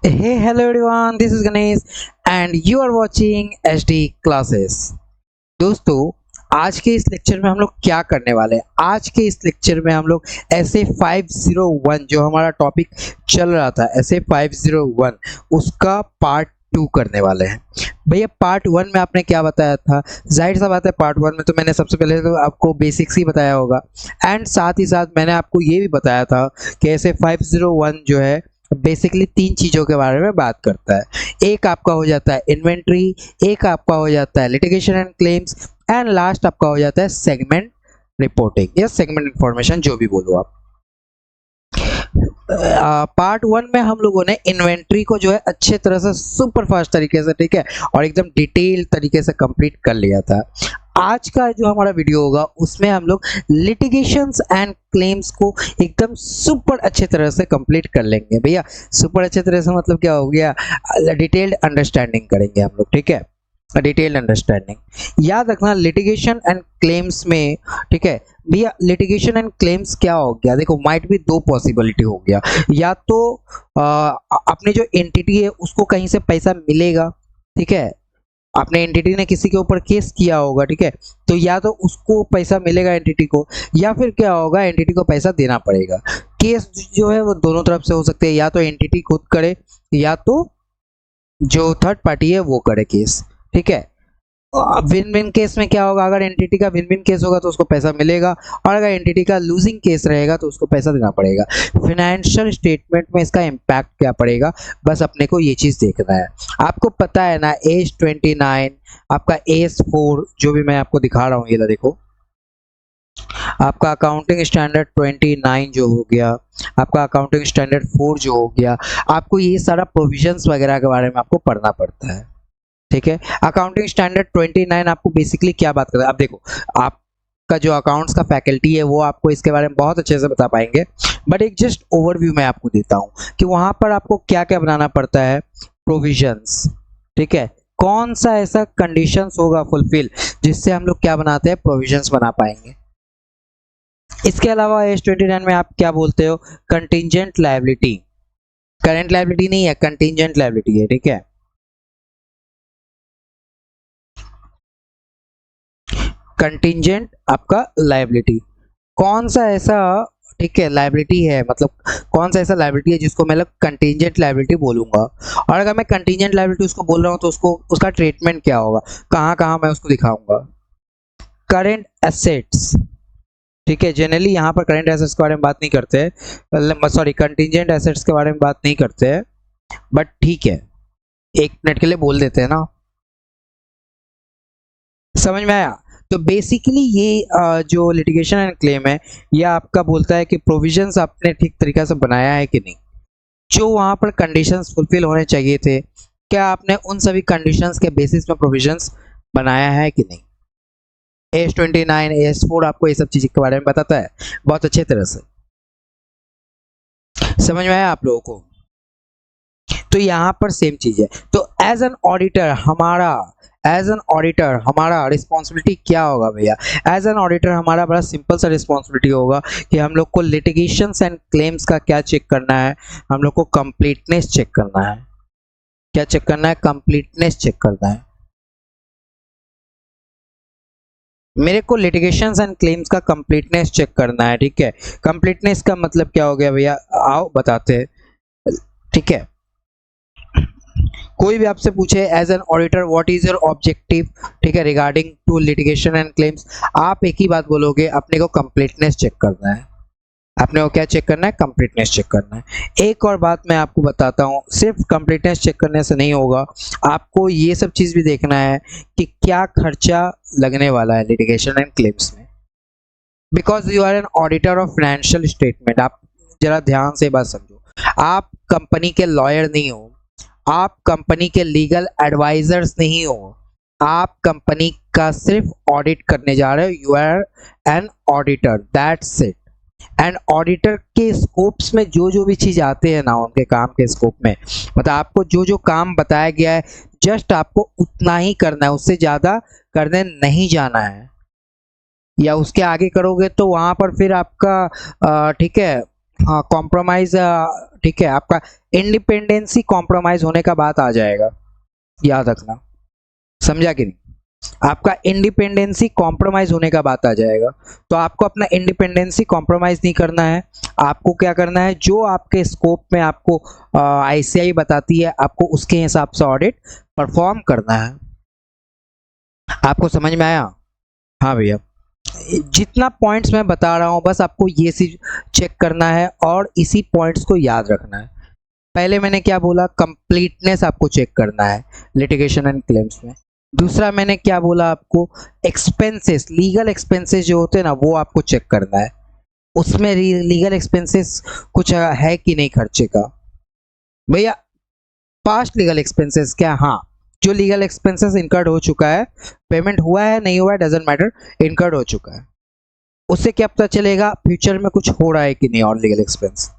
Hey, hello everyone, this is Ganesh and you are watching HD classes। दोस्तों, आज के इस लेक्चर में हम लोग क्या करने वाले हैं? आज के इस लेक्चर में हम लोग ऐसे 501 जो हमारा टॉपिक चल रहा था, ऐसे 501 उसका पार्ट 2 करने वाले हैं। भैया पार्ट 1 में आपने क्या बताया था? जाहिर सा बात है, पार्ट 1 में तो मैंने सबसे पहले तो आपको बेसिक्स ही बताया होगा एंड साथ ही साथ मैंने आपको ये भी बताया था कि ऐसे 501 जो है बेसिकली 3 चीज़ों के बारे में बात करता है। एक आपका हो जाता है इन्वेंट्री, एक आपका हो जाता है litigation and claims and last आपका हो जाता है सेगमेंट रिपोर्टिंग या सेगमेंट इंफॉर्मेशन, जो भी बोलो आप। पार्ट 1 में हम लोगों ने इन्वेंट्री को जो है अच्छे तरह से सुपर फास्ट तरीके से, ठीक है, और एकदम डिटेल तरीके से कंप्लीट कर लिया था। आज का जो हमारा वीडियो होगा उसमें हम लोग लिटिगेशंस एंड क्लेम्स को एकदम सुपर अच्छे तरह से कंप्लीट कर लेंगे। भैया सुपर अच्छे तरह से मतलब क्या हो गया? डिटेल्ड अंडरस्टैंडिंग करेंगे हम लोग, ठीक है, डिटेल्ड अंडरस्टैंडिंग। याद रखना लिटिगेशन एंड क्लेम्स में, ठीक है भैया, लिटिगेशन एंड क्लेम्स क्या हो गया? देखो माइट भी दो पॉसिबिलिटी हो गया, या तो अपने जो एंटिटी है उसको कहीं से पैसा मिलेगा, ठीक है, आपने एंटिटी ने किसी के ऊपर केस किया होगा, ठीक है, तो या तो उसको पैसा मिलेगा एंटिटी को, या फिर क्या होगा, एंटिटी को पैसा देना पड़ेगा। केस जो है वो दोनों तरफ से हो सकते हैं, या तो एंटिटी खुद करे या तो जो थर्ड पार्टी है वो करे केस, ठीक है। विन विन केस में क्या होगा? अगर एंटिटी का विन विन केस होगा तो उसको पैसा मिलेगा, और अगर एंटिटी का लूजिंग केस रहेगा तो उसको पैसा देना पड़ेगा। फाइनेंशियल स्टेटमेंट में इसका इम्पैक्ट क्या पड़ेगा, बस अपने को ये चीज़ देखना है। आपको पता है ना, AS29 आपका AS4 जो भी मैं आपको दिखा रहा हूँ, ये देखो, आपका अकाउंटिंग स्टैंडर्ड 29 जो हो गया, आपका अकाउंटिंग स्टैंडर्ड 4 जो हो गया, आपको ये सारा प्रोविजंस वगैरह के बारे में आपको पढ़ना पड़ता है, ठीक है। अकाउंटिंग स्टैंडर्ड 29 आपको बेसिकली क्या बात करता है? अब देखो, आपका जो अकाउंट्स का फैकल्टी है वो आपको इसके बारे में बहुत अच्छे से बता पाएंगे, बट एक जस्ट ओवरव्यू मैं आपको देता हूँ कि वहां पर आपको क्या क्या बनाना पड़ता है। प्रोविजंस, ठीक है, कौन सा ऐसा कंडीशंस होगा फुलफिल जिससे हम लोग क्या बनाते हैं, प्रोविजंस बना पाएंगे। इसके अलावा AS29 में आप क्या बोलते हो? कंटिजेंट लायबिलिटी, करंट लायबिलिटी नहीं है, कंटिजेंट लायबिलिटी है, ठीक है। कंटिजेंट आपका लायबिलिटी, कौन सा ऐसा, ठीक है, लायबिलिटी है, मतलब कौन सा ऐसा लायबिलिटी है जिसको मैं कंटिजेंट लायबिलिटी बोलूंगा। और अगर मैं कंटिजेंट लायबिलिटी उसको बोल रहा हूँ तो उसको उसका ट्रीटमेंट क्या होगा, कहाँ कहाँ मैं उसको दिखाऊंगा। करेंट एसेट्स, ठीक है, जनरली यहाँ पर करेंट एसेट्स के बारे में बात नहीं करते हैं, सॉरी कंटिजेंट एसेट्स के बारे में बात नहीं करते हैं, बट ठीक है, एक मिनट के लिए बोल देते हैं ना, समझ में आया? तो बेसिकली ये जो लिटिगेशन एंड क्लेम है, ये आपका बोलता है कि प्रोविजंस आपने ठीक तरीका से बनाया है कि नहीं, जो वहां पर कंडीशंस फुलफिल होने चाहिए थे, क्या आपने उन सभी कंडीशंस के बेसिस में प्रोविजंस बनाया है कि नहीं। AS29 AS4 आपको ये सब चीज़ के बारे में बताता है बहुत अच्छे तरह से, समझ में आया आप लोगों को? तो यहाँ पर सेम चीज है। तो एज एन ऑडिटर हमारा रिस्पॉन्सिबिलिटी क्या होगा भैया? एज एन ऑडिटर हमारा बड़ा सिंपल सा रिस्पॉन्सिबिलिटी होगा कि हम लोग को लिटिगेशंस एंड क्लेम्स का क्या चेक करना है, हम लोग को कंप्लीटनेस चेक करना है। क्या चेक करना है? कंप्लीटनेस चेक करना है। मेरे को लिटिगेशंस एंड क्लेम्स का कंप्लीटनेस चेक करना है, ठीक है। कंप्लीटनेस का मतलब क्या हो गया भैया? आओ बताते हैं, ठीक है। कोई भी आपसे पूछे as an auditor what is your objective, ठीक है, regarding to litigation and claims, आप एक ही बात बोलोगे, अपने को कंप्लीटनेस चेक करना है। आपने को क्या चेक करना है? कंप्लीटनेस चेक करना है। एक और बात मैं आपको बताता हूँ, सिर्फ कंप्लीटनेस चेक करने से नहीं होगा, आपको ये सब चीज़ भी देखना है कि क्या खर्चा लगने वाला है लिटिगेशन एंड क्लेम्स में, because you are an auditor of financial statement. आप जरा ध्यान से बात समझो, आप कंपनी के लॉयर नहीं हो, आप कंपनी के लीगल एडवाइजर्स नहीं हो, आप कंपनी का सिर्फ ऑडिट करने जा रहे हो। You are an auditor, that's it. And auditor के स्कोप्स में जो जो भी चीज आते हैं ना, उनके काम के स्कोप में, मतलब आपको जो जो काम बताया गया है जस्ट आपको उतना ही करना है, उससे ज्यादा करने नहीं जाना है, या उसके आगे करोगे तो वहां पर फिर आपका ठीक है, कॉम्प्रोमाइज, ठीक है, आपका इंडिपेंडेंसी कॉम्प्रोमाइज होने का बात आ जाएगा, याद रखना, समझा कि नहीं? आपका इंडिपेंडेंसी कॉम्प्रोमाइज होने का बात आ जाएगा। तो आपको अपना इंडिपेंडेंसी कॉम्प्रोमाइज नहीं करना है। आपको क्या करना है, जो आपके स्कोप में आपको आईसीआई बताती है, आपको उसके हिसाब से ऑडिट परफॉर्म करना है। आपको समझ में आया? हाँ भैया, जितना पॉइंट्स मैं बता रहा हूँ बस आपको ये चीज चेक करना है और इसी पॉइंट्स को याद रखना है। पहले मैंने क्या बोला, कंप्लीटनेस आपको चेक करना है लिटिगेशन एंड क्लेम्स में। दूसरा मैंने क्या बोला आपको, एक्सपेंसेस, लीगल एक्सपेंसेस जो होते हैं ना वो आपको चेक करना है, उसमें लीगल एक्सपेंसेस कुछ है कि नहीं खर्चे का। भैया पास्ट लीगल एक्सपेंसेस क्या, हाँ, जो लीगल एक्सपेंसेस इनकर्ड हो चुका है, पेमेंट हुआ है नहीं हुआ है डजंट मैटर, इनकर्ड हो चुका है, उससे क्या पता चलेगा फ्यूचर में कुछ हो रहा है कि नहीं और लीगल एक्सपेंस,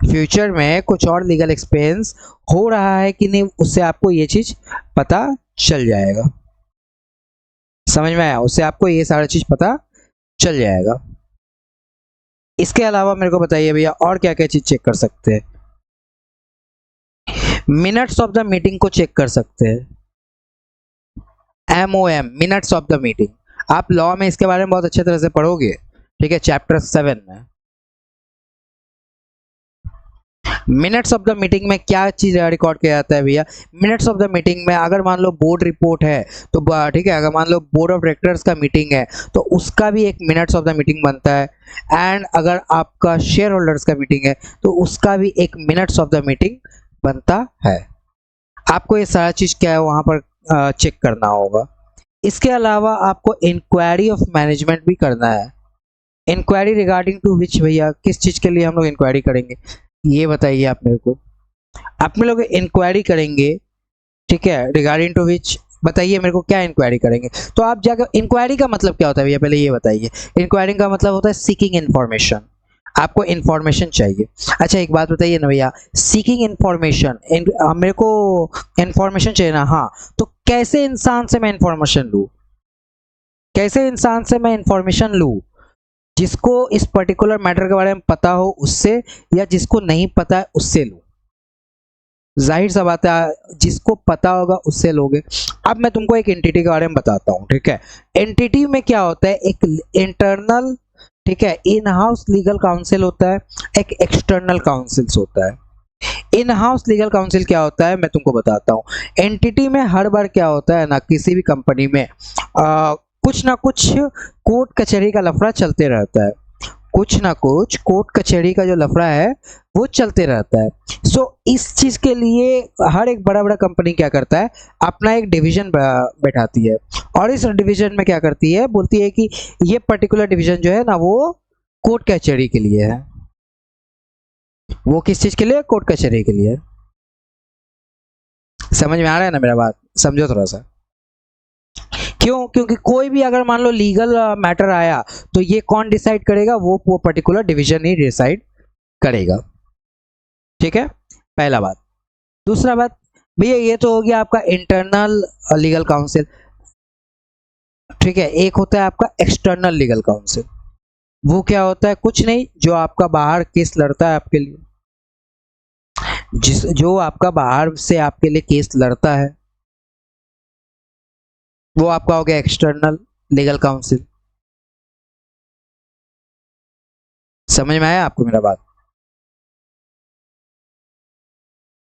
फ्यूचर में कुछ और लीगल एक्सपेंस हो रहा है कि नहीं, उससे आपको ये चीज पता चल जाएगा। समझ में आया? उससे आपको ये सारा चीज पता चल जाएगा। इसके अलावा मेरे को बताइए भैया और क्या क्या चीज चेक कर सकते हैं। मिनट्स ऑफ द मीटिंग को चेक कर सकते हैं, MOM, minutes of the meeting. आप लॉ में इसके बारे में बहुत अच्छे तरह से पढ़ोगे, ठीक है, चैप्टर 7 में। मिनट्स ऑफ द मीटिंग में क्या चीज रिकॉर्ड किया जाता है भैया, मिनट्स ऑफ द मीटिंग में अगर मान लो बोर्ड रिपोर्ट है तो ठीक है, अगर मान लो बोर्ड ऑफ डायरेक्टर्स का मीटिंग है तो उसका भी एक मिनट्स ऑफ द मीटिंग बनता है, एंड अगर आपका शेयर होल्डर्स का मीटिंग है तो उसका भी एक मिनट्स ऑफ द मीटिंग बनता है। आपको ये सारा चीज क्या है वहां पर चेक करना होगा। इसके अलावा आपको इंक्वायरी ऑफ मैनेजमेंट भी करना है। इंक्वायरी रिगार्डिंग टू विच भैया, किस चीज के लिए हम लोग इंक्वायरी करेंगे ये बताइए आप मेरे को। अपने लोग इंक्वायरी करेंगे, ठीक है, रिगार्डिंग टू विच बताइए मेरे को क्या इंक्वायरी करेंगे। तो आप जाकर, इंक्वायरी का मतलब क्या होता है भैया पहले ये बताइए। इंक्वायरी का मतलब होता है सीकिंग इन्फॉर्मेशन, आपको इन्फॉर्मेशन चाहिए। अच्छा एक बात बताइए ना भैया, सीकिंग इन्फॉर्मेशन, मेरे को इन्फॉर्मेशन चाहिए ना, हाँ, तो कैसे इंसान से मैं इन्फॉर्मेशन लूँ, कैसे इंसान से मैं इन्फॉर्मेशन लूँ, जिसको इस पर्टिकुलर मैटर के बारे में पता हो उससे, या जिसको नहीं पता है उससे लो। जाहिर सा बात है, जिसको पता होगा उससे लोगे। अब मैं तुमको एक एंटिटी के बारे में बताता हूँ, ठीक है। एंटिटी में क्या होता है, एक इंटरनल, ठीक है, इन हाउस लीगल काउंसिल होता है, एक एक्सटर्नल काउंसिल होता है। इन हाउस लीगल काउंसिल क्या होता है मैं तुमको बताता हूँ। एंटिटी में हर बार क्या होता है ना, किसी भी कंपनी में कुछ ना कुछ कोर्ट कचहरी का लफड़ा चलते रहता है, कुछ ना कुछ कोर्ट कचहरी का जो लफड़ा है वो चलते रहता है। सो इस चीज के लिए हर एक बड़ा बड़ा कंपनी क्या करता है, अपना एक डिवीजन बैठाती है, और इस डिवीजन में क्या करती है, बोलती है कि ये पर्टिकुलर डिवीजन जो है ना वो कोर्ट कचहरी के लिए है। वो किस चीज के लिए, कोर्ट कचहरी के लिए। समझ में आ रहा है ना मेरा बात, समझो थोड़ा सा। क्यों? क्योंकि कोई भी अगर मान लो लीगल मैटर आया तो ये कौन डिसाइड करेगा, वो पर्टिकुलर डिवीजन ही डिसाइड करेगा, ठीक है, पहला बात। दूसरा बात भैया, ये तो हो गया आपका इंटरनल लीगल काउंसिल, ठीक है। एक होता है आपका एक्सटर्नल लीगल काउंसिल, वो क्या होता है, कुछ नहीं, जो आपका बाहर केस लड़ता है आपके लिए, जो आपका बाहर से आपके लिए केस लड़ता है, वो आपका हो गया एक्सटर्नल लीगल काउंसिल। समझ में आया आपको मेरा बात?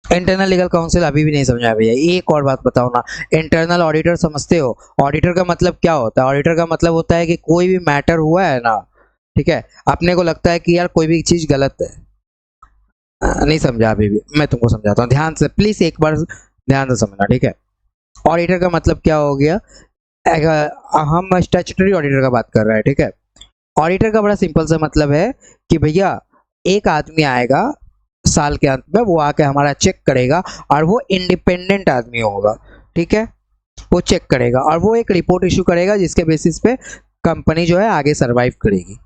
इंटरनल लीगल काउंसिल अभी भी नहीं समझा भैया। एक और बात बताओ ना, इंटरनल ऑडिटर समझते हो? ऑडिटर का मतलब क्या होता है? ऑडिटर का मतलब होता है कि कोई भी मैटर हुआ है ना, ठीक है, अपने को लगता है कि यार कोई भी चीज गलत है, नहीं समझा अभी भी, मैं तुमको समझाता हूँ ध्यान से, प्लीज एक बार ध्यान से समझना, ठीक है। ऑडिटर का मतलब क्या हो गया, हम स्टैट्यूटरी ऑडिटर का बात कर रहे हैं, ठीक है। ऑडिटर का बड़ा सिंपल सा मतलब है कि भैया एक आदमी आएगा साल के अंत में, वो आके हमारा चेक करेगा, और वो इंडिपेंडेंट आदमी होगा, ठीक है, वो चेक करेगा और वो एक रिपोर्ट इशू करेगा जिसके बेसिस पे कंपनी जो है आगे सरवाइव करेगी।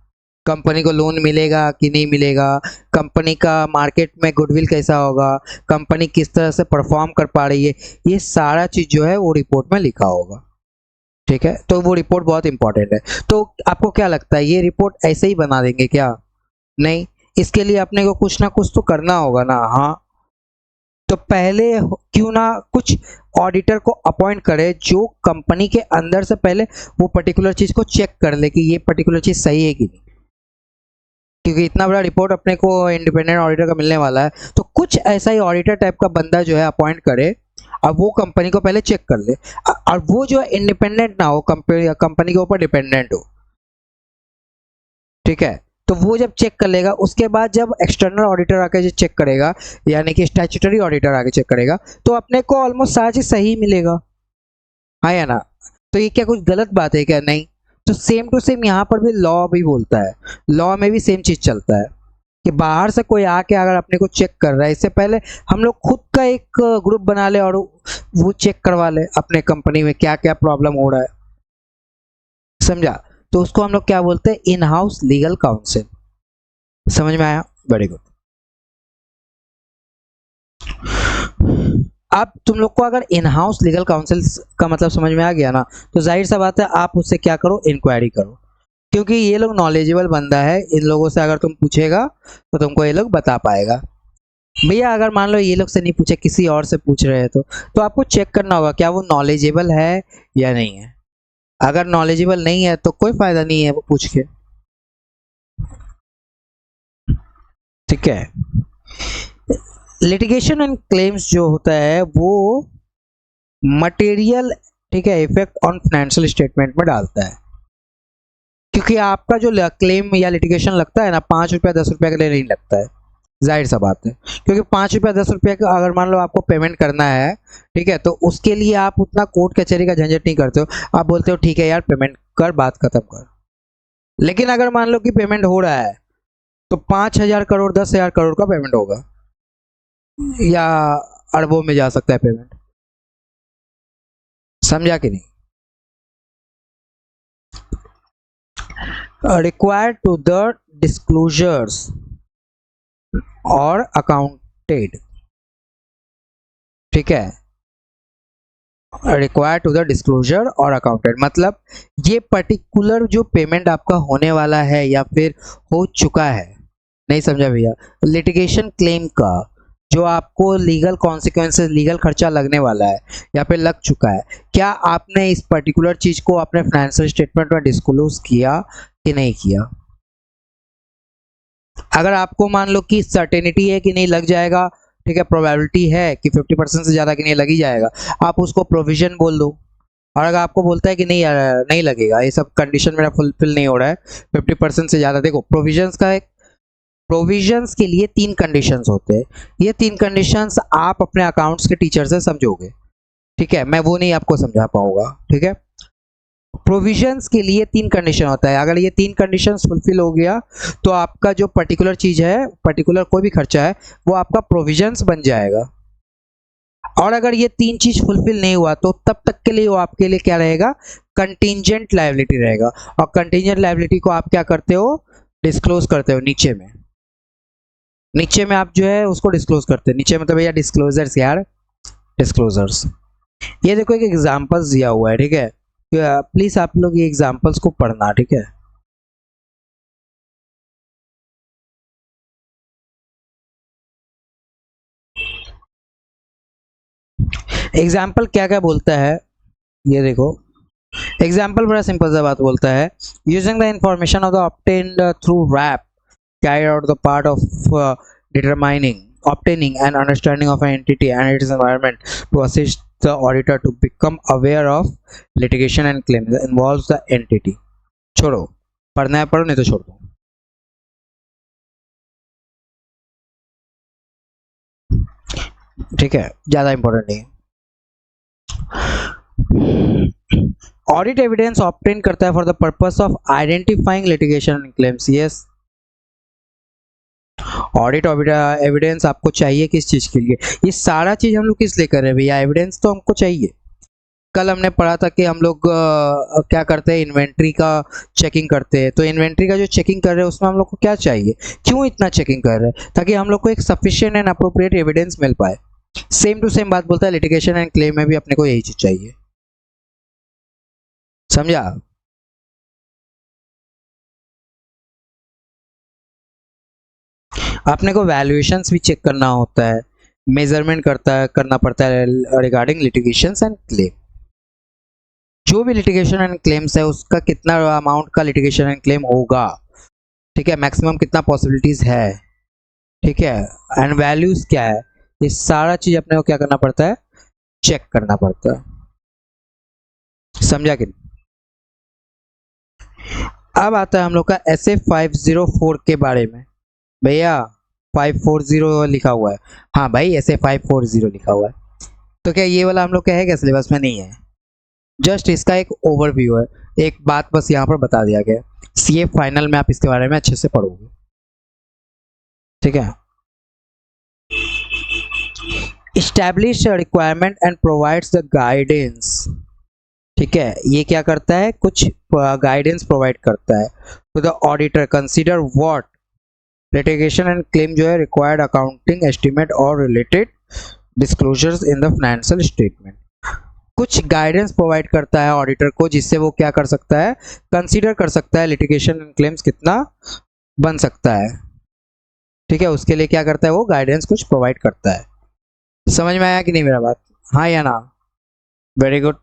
कंपनी को लोन मिलेगा कि नहीं मिलेगा, कंपनी का मार्केट में गुडविल कैसा होगा, कंपनी किस तरह से परफॉर्म कर पा रही है, ये सारा चीज जो है वो रिपोर्ट में लिखा होगा, ठीक है, तो वो रिपोर्ट बहुत इंपॉर्टेंट है। तो आपको क्या लगता है ये रिपोर्ट ऐसे ही बना देंगे क्या? नहीं, इसके लिए अपने को कुछ ना कुछ तो करना होगा ना। हाँ, तो पहले क्यों ना कुछ ऑडिटर को अपॉइंट करे जो कंपनी के अंदर से पहले वो पर्टिकुलर चीज को चेक कर ले कि ये पर्टिकुलर चीज सही है कि नहीं, क्योंकि इतना बड़ा रिपोर्ट अपने को इंडिपेंडेंट ऑडिटर का मिलने वाला है। तो कुछ ऐसा ही ऑडिटर टाइप का बंदा जो है अपॉइंट करे, अब वो कंपनी को पहले चेक कर ले, और वो जो है इंडिपेंडेंट ना हो, कंपनी के ऊपर डिपेंडेंट हो। ठीक है, तो वो जब चेक कर लेगा उसके बाद जब एक्सटर्नल ऑडिटर आके जो चेक करेगा, यानी कि स्टैट्यूटरी ऑडिटर आके चेक करेगा, तो अपने को ऑलमोस्ट सारा चीज सही मिलेगा। हाँ या ना? तो ये क्या कुछ गलत बात है क्या? नहीं। तो सेम टू सेम यहाँ पर भी लॉ भी बोलता है, लॉ में भी सेम चीज चलता है कि बाहर से कोई आके अगर अपने को चेक कर रहा है, इससे पहले हम लोग खुद का एक ग्रुप बना ले और वो चेक करवा ले अपने कंपनी में क्या क्या प्रॉब्लम हो रहा है। समझा? तो उसको हम लोग क्या बोलते हैं? In house legal council. समझ में आया? Very good. अब तुम लोग को अगर इन हाउस लीगल काउंसिल का मतलब समझ में आ गया ना, तो जाहिर सा बात है आप उससे क्या करो? इंक्वायरी करो, क्योंकि ये लोग नॉलेजेबल बंदा है। इन लोगों से अगर तुम पूछेगा तो तुमको ये लोग बता पाएगा। भैया अगर मान लो ये लोग से नहीं पूछे, किसी और से पूछ रहे हैं, तो आपको चेक करना होगा क्या वो नॉलेजेबल है या नहीं है। अगर नॉलेजेबल नहीं है तो कोई फायदा नहीं है वो पूछ के। ठीक है, लिटिगेशन एंड क्लेम्स जो होता है वो मटेरियल, ठीक है, इफेक्ट ऑन फाइनेंशियल स्टेटमेंट में डालता है। क्योंकि आपका जो क्लेम या लिटिगेशन लगता है ना, 5 रुपया 10 रुपया के लिए नहीं लगता है, जाहिर सा बात है। क्योंकि 5 रुपया 10 रुपया का अगर मान लो आपको पेमेंट करना है, ठीक है, तो उसके लिए आप उतना कोर्ट कचहरी का झंझट नहीं करते हो। आप बोलते हो ठीक है यार पेमेंट कर, बात खत्म कर। लेकिन अगर मान लो कि पेमेंट हो रहा है तो 5,000 करोड़ 10,000 करोड़ का पेमेंट होगा, या अरबों में जा सकता है पेमेंट। समझा कि नहीं? रिक्वायर्ड टू द डिस्क्लोजर्स और अकाउंटेड। ठीक है, रिक्वायर्ड टू द डिस्क्लोजर और अकाउंटेड मतलब ये पर्टिकुलर जो पेमेंट आपका होने वाला है या फिर हो चुका है। नहीं समझा भैया? लिटिगेशन क्लेम का जो आपको लीगल कॉन्सिक्वेंसेस, लीगल खर्चा लगने वाला है या फिर लग चुका है, क्या आपने इस पर्टिकुलर चीज को अपने फाइनेंशियल स्टेटमेंट में डिस्क्लोज किया कि नहीं किया? अगर आपको मान लो कि सर्टेनिटी है कि नहीं लग जाएगा, ठीक है, प्रोबेबिलिटी है कि 50% से ज्यादा कि नहीं लग ही जाएगा, आप उसको प्रोविजन बोल दो। और अगर आपको बोलता है कि नहीं यार नहीं लगेगा, ये सब कंडीशन मेरा फुलफिल नहीं हो रहा है 50% से ज्यादा, देखो प्रोविजंस का एक, प्रोविजंस के लिए 3 कंडीशंस होते हैं। ये 3 कंडीशंस आप अपने अकाउंट्स के टीचर से समझोगे, ठीक है, मैं वो नहीं आपको समझा पाऊंगा। ठीक है, प्रोविजंस के लिए 3 कंडीशन होता है। अगर ये 3 कंडीशंस फुलफिल हो गया तो आपका जो पर्टिकुलर चीज है, पर्टिकुलर कोई भी खर्चा है, वो आपका प्रोविजंस बन जाएगा। और अगर ये 3 चीज फुलफिल नहीं हुआ तो तब तक के लिए वो आपके लिए क्या रहेगा? कंटिंजेंट लायबिलिटी रहेगा। और कंटिंजेंट लायबिलिटी को आप क्या करते हो? डिस्क्लोज करते हो नीचे में। नीचे में आप जो है उसको डिस्क्लोज करते हैं। नीचे मतलब भैया डिस्क्लोजर्स यार, डिस्क्लोजर्स। ये देखो एक एग्जांपल्स दिया हुआ है, ठीक है, प्लीज आप लोग ये एग्जांपल्स को पढ़ना, ठीक है। एग्जाम्पल क्या क्या बोलता है ये देखो। एग्जाम्पल बड़ा सिंपल सा बात बोलता है, using the information of the obtained through rap carried out the part of determining, obtaining an understanding of an entity and its environment to assist the auditor to become aware of litigation and claims that involves the entity। छोड़ो, पढ़ना है पढ़ो नहीं तो छोड़ दो। ठीक है, ज्यादा इंपॉर्टेंट नहीं है। ऑडिट एविडेंस ऑब्टेन करता है for the purpose of identifying litigation and claims. Yes, audit evidence आपको चाहिए किस चीज के लिए? ये सारा चीज हम लोग किस लिए कर रहे हैं भैया? एविडेंस तो हमको चाहिए। कल हमने पढ़ा था कि हम लोग क्या करते हैं? इन्वेंट्री का चेकिंग करते हैं। तो इन्वेंट्री का जो चेकिंग कर रहे हैं उसमें हम लोग को क्या चाहिए? क्यों इतना चेकिंग कर रहे हैं? ताकि हम लोग को एक सफिशिएंट एंड अप्रोप्रिएट एविडेंस मिल पाए। सेम टू सेम बात बोलता है लिटिगेशन एंड क्लेम में भी अपने को यही चीज चाहिए। समझा? अपने को वैल्यूएशंस भी चेक करना होता है, मेजरमेंट करना पड़ता है रिगार्डिंग लिटिगेशंस एंड क्लेम। जो भी लिटिगेशन एंड क्लेम्स है उसका कितना अमाउंट का लिटिगेशन एंड क्लेम होगा, ठीक है, मैक्सिमम कितना पॉसिबिलिटीज है, ठीक है, एंड वैल्यूज क्या है, ये सारा चीज अपने को क्या करना पड़ता है, चेक करना पड़ता है। समझा कि नहीं? अब आता है हम लोग का SA 504 के बारे में। भैया 540 लिखा हुआ है, हाँ भाई SA 540 लिखा हुआ है, तो क्या ये वाला हम लोग का है क्या सिलेबस में? नहीं है, जस्ट इसका एक ओवरव्यू है, एक बात बस यहाँ पर बता दिया गया। CA फाइनल में आप इसके बारे में अच्छे से पढ़ोगे, ठीक है। Establish a requirement and provides the guidance, ठीक है, ये क्या करता है, कुछ गाइडेंस प्रोवाइड करता है तो the auditor consider what litigation and claim जो है रिक्वायर्ड अकाउंटिंग एस्टीमेट और related disclosures in the financial statement. कुछ गाइडेंस प्रोवाइड करता है ऑडिटर को, जिससे वो क्या कर सकता है, कंसीडर कर सकता है लिटिगेशन एंड क्लेम्स कितना बन सकता है, ठीक है, उसके लिए क्या करता है, वो गाइडेंस कुछ प्रोवाइड करता है। समझ में आया कि नहीं मेरा बात? हाँ या ना? Very good.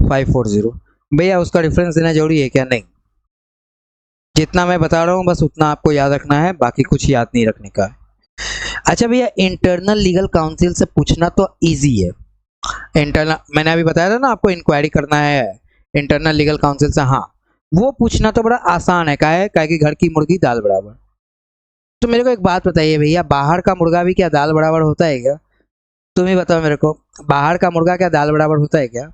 540 भैया उसका रेफरेंस देना जरूरी है क्या? नहीं, जितना मैं बता रहा हूँ बस उतना आपको याद रखना है, बाकी कुछ याद नहीं रखने का है। अच्छा भैया, इंटरनल लीगल काउंसिल से पूछना तो इजी है। इंटरनल मैंने अभी बताया था ना आपको, इंक्वायरी करना है इंटरनल लीगल काउंसिल से, हाँ वो पूछना तो बड़ा आसान है, क्या है कि घर की मुर्गी दाल बराबर। तो मेरे को एक बात बताइए भैया, बाहर का मुर्गा भी क्या दाल बराबर होता है क्या? तुम ही बताओ मेरे को, बाहर का मुर्गा क्या दाल बराबर होता है क्या?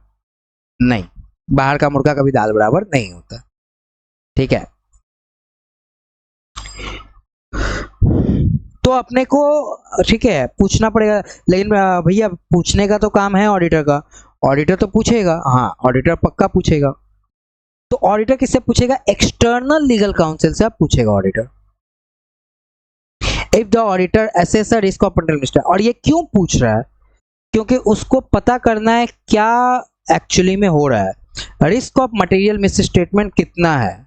नहीं, बाहर का मुर्गा कभी दाल बराबर नहीं होता, ठीक है। तो अपने को ठीक है पूछना पड़ेगा, लेकिन भैया पूछने का तो काम है ऑडिटर का, ऑडिटर तो पूछेगा, हाँ ऑडिटर पक्का पूछेगा। तो ऑडिटर किससे पूछेगा? एक्सटर्नल लीगल काउंसिल से आप पूछेगा auditor. If the auditor assess a risk of material mistake, और ये क्यों पूछ रहा है? क्योंकि उसको पता करना है क्या एक्चुअली में हो रहा है, risk of material miss statement कितना है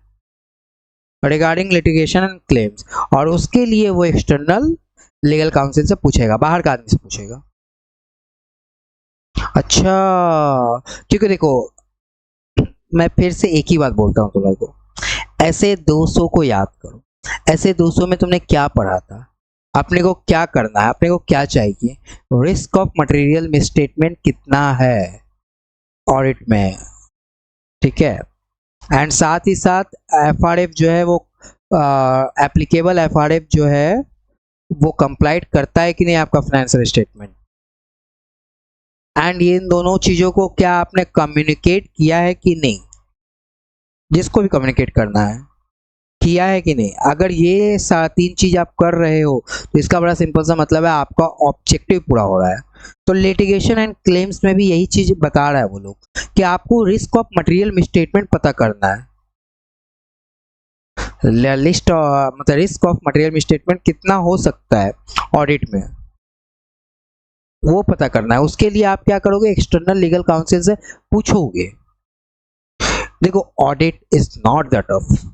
रिगार्डिंग लिटिगेशन एंड क्लेम्स, और उसके लिए वो एक्सटर्नल लीगल काउंसिल से पूछेगा, बाहर का आदमी से पूछेगा। अच्छा, क्योंकि देखो मैं फिर से एक ही बात बोलता हूँ तुम लोगों को, ऐसे 200 को याद करो। ऐसे 200 में तुमने क्या पढ़ा था, अपने को क्या करना है, अपने को क्या चाहिए, रिस्क ऑफ मटेरियल मिसस्टेटमेंट कितना है ऑडिट में, ठीक है, एंड साथ ही साथ एफआरएफ जो है वो एप्लीकेबल एफआरएफ जो है वो कंप्लाइट करता है कि नहीं आपका फाइनेंशियल स्टेटमेंट, एंड ये इन दोनों चीजों को क्या आपने कम्युनिकेट किया है कि नहीं, जिसको भी कम्युनिकेट करना है किया है कि नहीं। अगर ये तीन चीज आप कर रहे हो तो इसका बड़ा सिंपल सा मतलब है आपका ऑब्जेक्टिव पूरा हो रहा है। तो लिटिगेशन एंड क्लेम्स में भी यही चीज बता रहा है वो लोग कि आपको रिस्क ऑफ मटेरियल मिसस्टेटमेंट पता करना है, लिस्ट मतलब रिस्क ऑफ मटेरियल मिसस्टेटमेंट कितना हो सकता है ऑडिट में, वो पता करना है। उसके लिए आप क्या करोगे, एक्सटर्नल लीगल काउंसिल से पूछोगे। देखो audit is not that tough,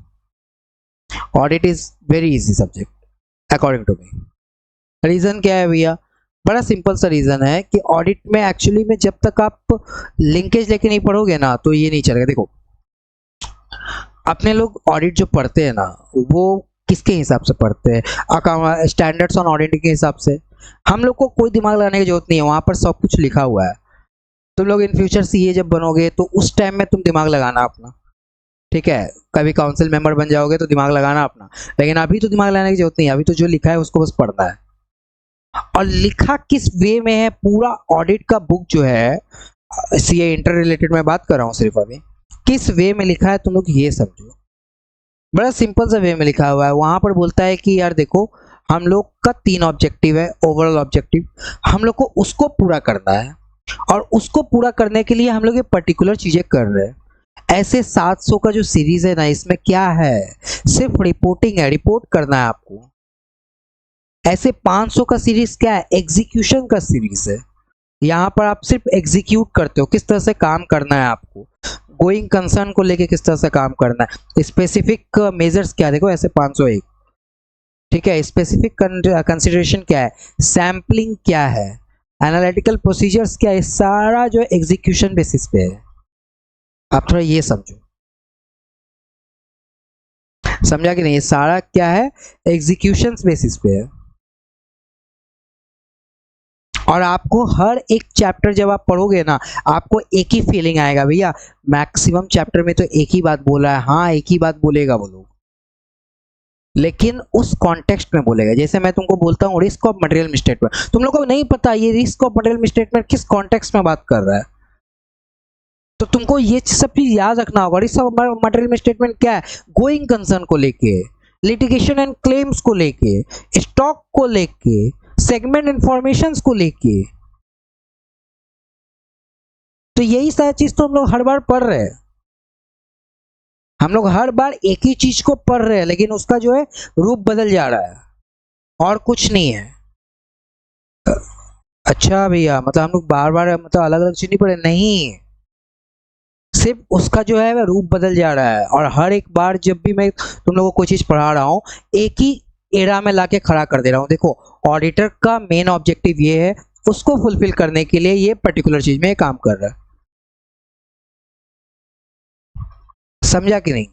audit is very easy subject according to me. Reason क्या है भैया, बड़ा सिंपल सा रीजन है कि ऑडिट में एक्चुअली में जब तक आप लिंकेज लेके नहीं पढ़ोगे ना तो ये नहीं चलेगा। देखो अपने लोग ऑडिट जो पढ़ते हैं ना वो किसके हिसाब से पढ़ते हैं, स्टैंडर्ड्स ऑन ऑडिट के हिसाब से। हम लोग को कोई दिमाग लगाने की जरूरत नहीं है, वहां पर सब कुछ लिखा हुआ है। तुम लोग इन फ्यूचर सीए जब बनोगे तो उस टाइम में तुम दिमाग लगाना अपना, ठीक है, कभी काउंसिल मेंबर बन जाओगे तो दिमाग लगाना अपना, लेकिन अभी तो दिमाग लगाने की जरूरत नहीं है, अभी तो जो लिखा है उसको बस पढ़ना है। और लिखा किस वे में है, पूरा ऑडिट का बुक जो है, सीए इंटर रिलेटेड मैं बात कर रहा हूँ सिर्फ, अभी किस वे में लिखा है तुम लोग ये समझो। बड़ा सिंपल सा वे में लिखा हुआ है, वहां पर बोलता है कि यार देखो हम लोग का 3 ऑब्जेक्टिव है, ओवरऑल ऑब्जेक्टिव, हम लोग को उसको पूरा करना है, और उसको पूरा करने के लिए हम लोग ये पर्टिकुलर चीजें कर रहे हैं। ऐसे 700 का जो सीरीज है ना, इसमें क्या है, सिर्फ रिपोर्टिंग है, रिपोर्ट करना है आपको। ऐसे 500 का सीरीज क्या है, एग्जीक्यूशन का सीरीज है, यहाँ पर आप सिर्फ एग्जीक्यूट करते हो, किस तरह से काम करना है आपको, गोइंग कंसर्न को लेके किस तरह से काम करना है, स्पेसिफिक मेजर्स क्या, देखो ऐसे 501, ठीक है, स्पेसिफिक कंसिडरेशन क्या है, सैम्पलिंग क्या है, एनालिटिकल प्रोसीजर्स क्या है, सारा जो है एग्जीक्यूशन बेसिस पे है। आप थोड़ा ये समझो, समझा कि नहीं, ये सारा क्या है, एग्जीक्यूशन बेसिस पे है। और आपको हर एक चैप्टर जब आप पढ़ोगे ना, आपको एक ही फीलिंग आएगा, भैया मैक्सिमम चैप्टर में तो एक ही बात बोला है, हाँ एक ही बात बोलेगा वो लोग, लेकिन उस कॉन्टेक्स्ट में बोलेगा। जैसे मैं तुमको बोलता हूँ रिस्क ऑफ मटेरियल मिसस्टेटमेंट, तुम लोगों को नहीं पता ये रिस्क ऑफ मटेरियल मिसस्टेटमेंट किस कॉन्टेक्स्ट में बात कर रहा है, तो तुमको ये सब चीज याद रखना होगा। रिस्क ऑफ मटेरियल मिसस्टेटमेंट क्या है, गोइंग कंसर्न को लेके, लिटिगेशन एंड क्लेम्स को लेके, स्टॉक को लेके, सेगमेंट इंफॉर्मेशंस को लेके, तो यही सारी चीज तो हम लोग हर बार पढ़ रहे हैं, हम लोग हर बार एक ही चीज को पढ़ रहे हैं, लेकिन उसका जो है रूप बदल जा रहा है और कुछ नहीं है। अच्छा भैया, मतलब हम लोग बार बार मतलब अलग अलग चीज नहीं पढ़े, नहीं, सिर्फ उसका जो है वह रूप बदल जा रहा है। और हर एक बार जब भी मैं तुम लोगों को कोई चीज पढ़ा रहा हूँ, एक ही एरा में लाके खड़ा कर दे रहा हूँ। देखो ऑडिटर का मेन ऑब्जेक्टिव ये है, उसको फुलफिल करने के लिए ये पर्टिकुलर चीज में काम कर रहा है, समझा कि नहीं।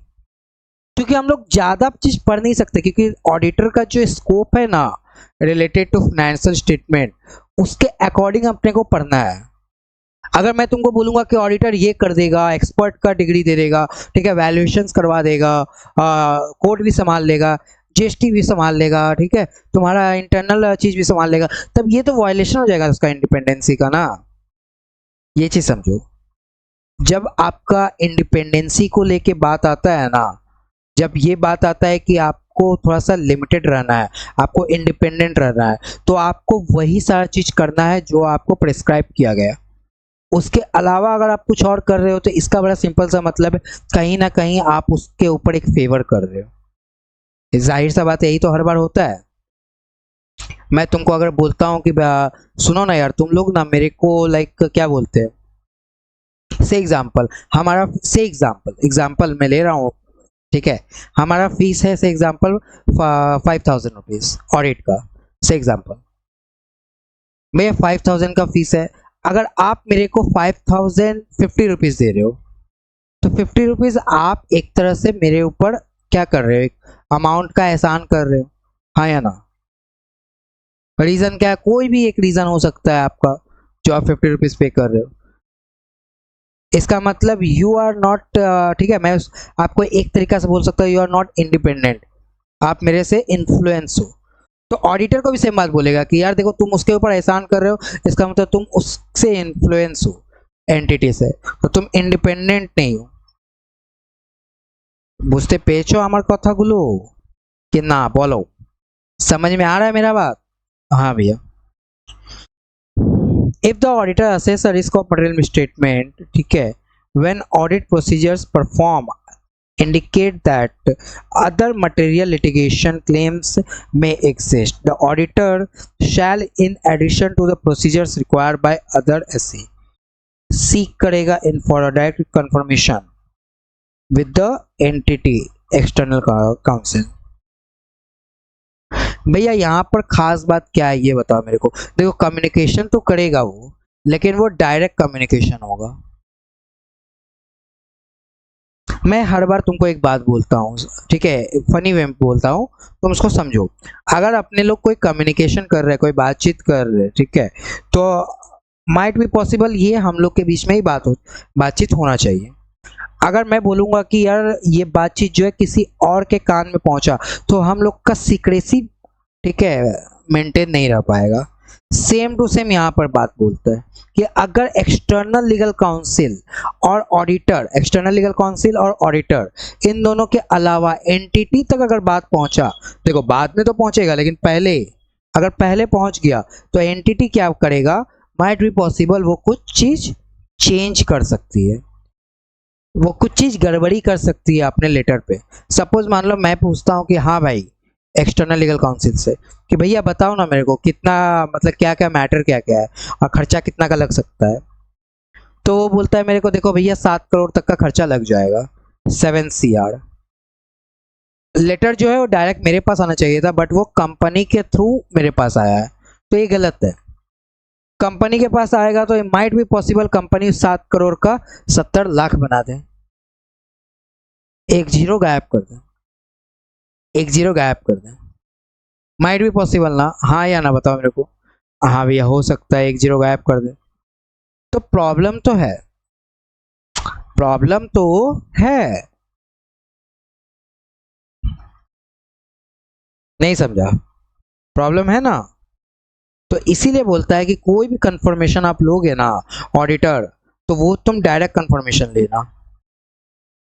क्योंकि हम लोग ज्यादा चीज पढ़ नहीं सकते, क्योंकि ऑडिटर का जो स्कोप है ना रिलेटेड टू फाइनेंशियल स्टेटमेंट, उसके अकॉर्डिंग अपने को पढ़ना है। अगर मैं तुमको बोलूंगा कि ऑडिटर ये कर देगा, एक्सपर्ट का डिग्री दे देगा, ठीक है, वैल्यूएशंस करवा देगा, कोड भी संभाल लेगा, जीएसटी भी संभाल लेगा, ठीक है, तुम्हारा इंटरनल चीज भी संभाल लेगा, तब ये तो वायलेशन हो जाएगा उसका इंडिपेंडेंसी का ना। ये चीज समझो, जब आपका इंडिपेंडेंसी को लेके बात आता है ना, जब ये बात आता है कि आपको थोड़ा सा लिमिटेड रहना है, आपको इंडिपेंडेंट रहना है, तो आपको वही सारा चीज करना है जो आपको प्रिस्क्राइब किया गया। उसके अलावा अगर आप कुछ और कर रहे हो तो इसका बड़ा सिंपल सा मतलब है, कहीं ना कहीं आप उसके ऊपर एक फेवर कर रहे हो। जाहिर सा बात है, यही तो हर बार होता है। मैं तुमको अगर बोलता हूँ कि सुनो ना यार, तुम लोग ना मेरे को लाइक क्या बोलते हैं, से एग्जाम्पल हमारा, से एग्जाम्पल मैं ले रहा हूँ, ठीक है, हमारा फीस है से एग्जाम्पल 5000 रुपीज ऑडिट का, से एग्जाम्पल मेरे 5000 का फीस है। अगर आप मेरे को 5050 रुपीज दे रहे हो, तो 50 रुपीज आप एक तरह से मेरे ऊपर क्या कर रहे हो, एक अमाउंट का एहसान कर रहे हो, हाँ या ना। रीजन क्या है, कोई भी एक रीजन हो सकता है आपका जो आप 50 रुपीज पे कर रहे हो, इसका मतलब यू आर नॉट, ठीक है, मैं आपको एक तरीका से बोल सकता हूँ, यू आर नॉट इंडिपेंडेंट, आप मेरे से इन्फ्लुएंस हो। तो ऑडिटर को भी सेम बात बोलेगा कि यार देखो तुम उसके ऊपर एहसान कर रहे हो, इसका मतलब तुम उससे इन्फ्लुएंस हो, एंटिटी से, तो तुम इंडिपेंडेंट नहीं हो। बुझते पेचो আমার কথাগুলো कि ना, बोलो समझ में आ रहा है मेरा बात। हाँ भैया, if the auditor assess a risk of material misstatement, ठीक है, when audit procedures perform indicate that other material litigation claims may exist, the auditor shall in addition to the procedures required by other SE seek करेगा in for a direct confirmation with the entity external counsel। भैया यहाँ पर खास बात क्या है ये बताओ मेरे को। देखो कम्युनिकेशन तो करेगा वो, लेकिन वो डायरेक्ट कम्युनिकेशन होगा। मैं हर बार तुमको एक बात बोलता हूँ, ठीक है, फनी वे में बोलता हूँ, तुम उसको समझो। अगर अपने लोग कोई कम्युनिकेशन कर रहे हैं, कोई बातचीत कर रहे हैं, ठीक है, तो माइट बी पॉसिबल ये हम लोग के बीच में ही बातचीत होना चाहिए। अगर मैं बोलूँगा कि यार ये बातचीत जो है किसी और के कान में पहुंचा, तो हम लोग का सीक्रेसी, ठीक है, मेंटेन नहीं रह पाएगा। सेम टू सेम यहाँ पर बात बोलता है कि अगर एक्सटर्नल लीगल काउंसिल और ऑडिटर, एक्सटर्नल लीगल काउंसिल और ऑडिटर, इन दोनों के अलावा एंटिटी तक अगर बात पहुंचा, देखो बाद में तो पहुंचेगा, लेकिन पहले अगर पहले पहुंच गया तो एंटिटी क्या करेगा, माइट बी पॉसिबल वो कुछ चीज चेंज कर सकती है, वो कुछ चीज गड़बड़ी कर सकती है अपने लेटर पे। सपोज मान लो मैं पूछता हूँ कि हाँ भाई एक्सटर्नल लीगल काउंसिल से कि भैया बताओ ना मेरे को कितना, मतलब क्या क्या मैटर क्या क्या है और खर्चा कितना का लग सकता है। तो वो बोलता है मेरे को देखो भैया 7 करोड़ तक का खर्चा लग जाएगा, 7 CR। लेटर जो है वो डायरेक्ट मेरे पास आना चाहिए था, बट वो कंपनी के थ्रू मेरे पास आया है, तो ये गलत है। कंपनी के पास आएगा तो it might be possible company 7 crore का 70 लाख बना दे। एक जीरो गायब कर दे, एक जीरो गायब कर दे, माइट बी पॉसिबल ना, हाँ या ना बताओ मेरे को। हाँ भैया हो सकता है, एक जीरो गायब कर दे। तो प्रॉब्लम तो है, प्रॉब्लम तो है। नहीं समझा? प्रॉब्लम है ना। तो इसीलिए बोलता है कि कोई भी कंफर्मेशन आप लोगे ना ऑडिटर, तो वो तुम डायरेक्ट कंफर्मेशन लेना,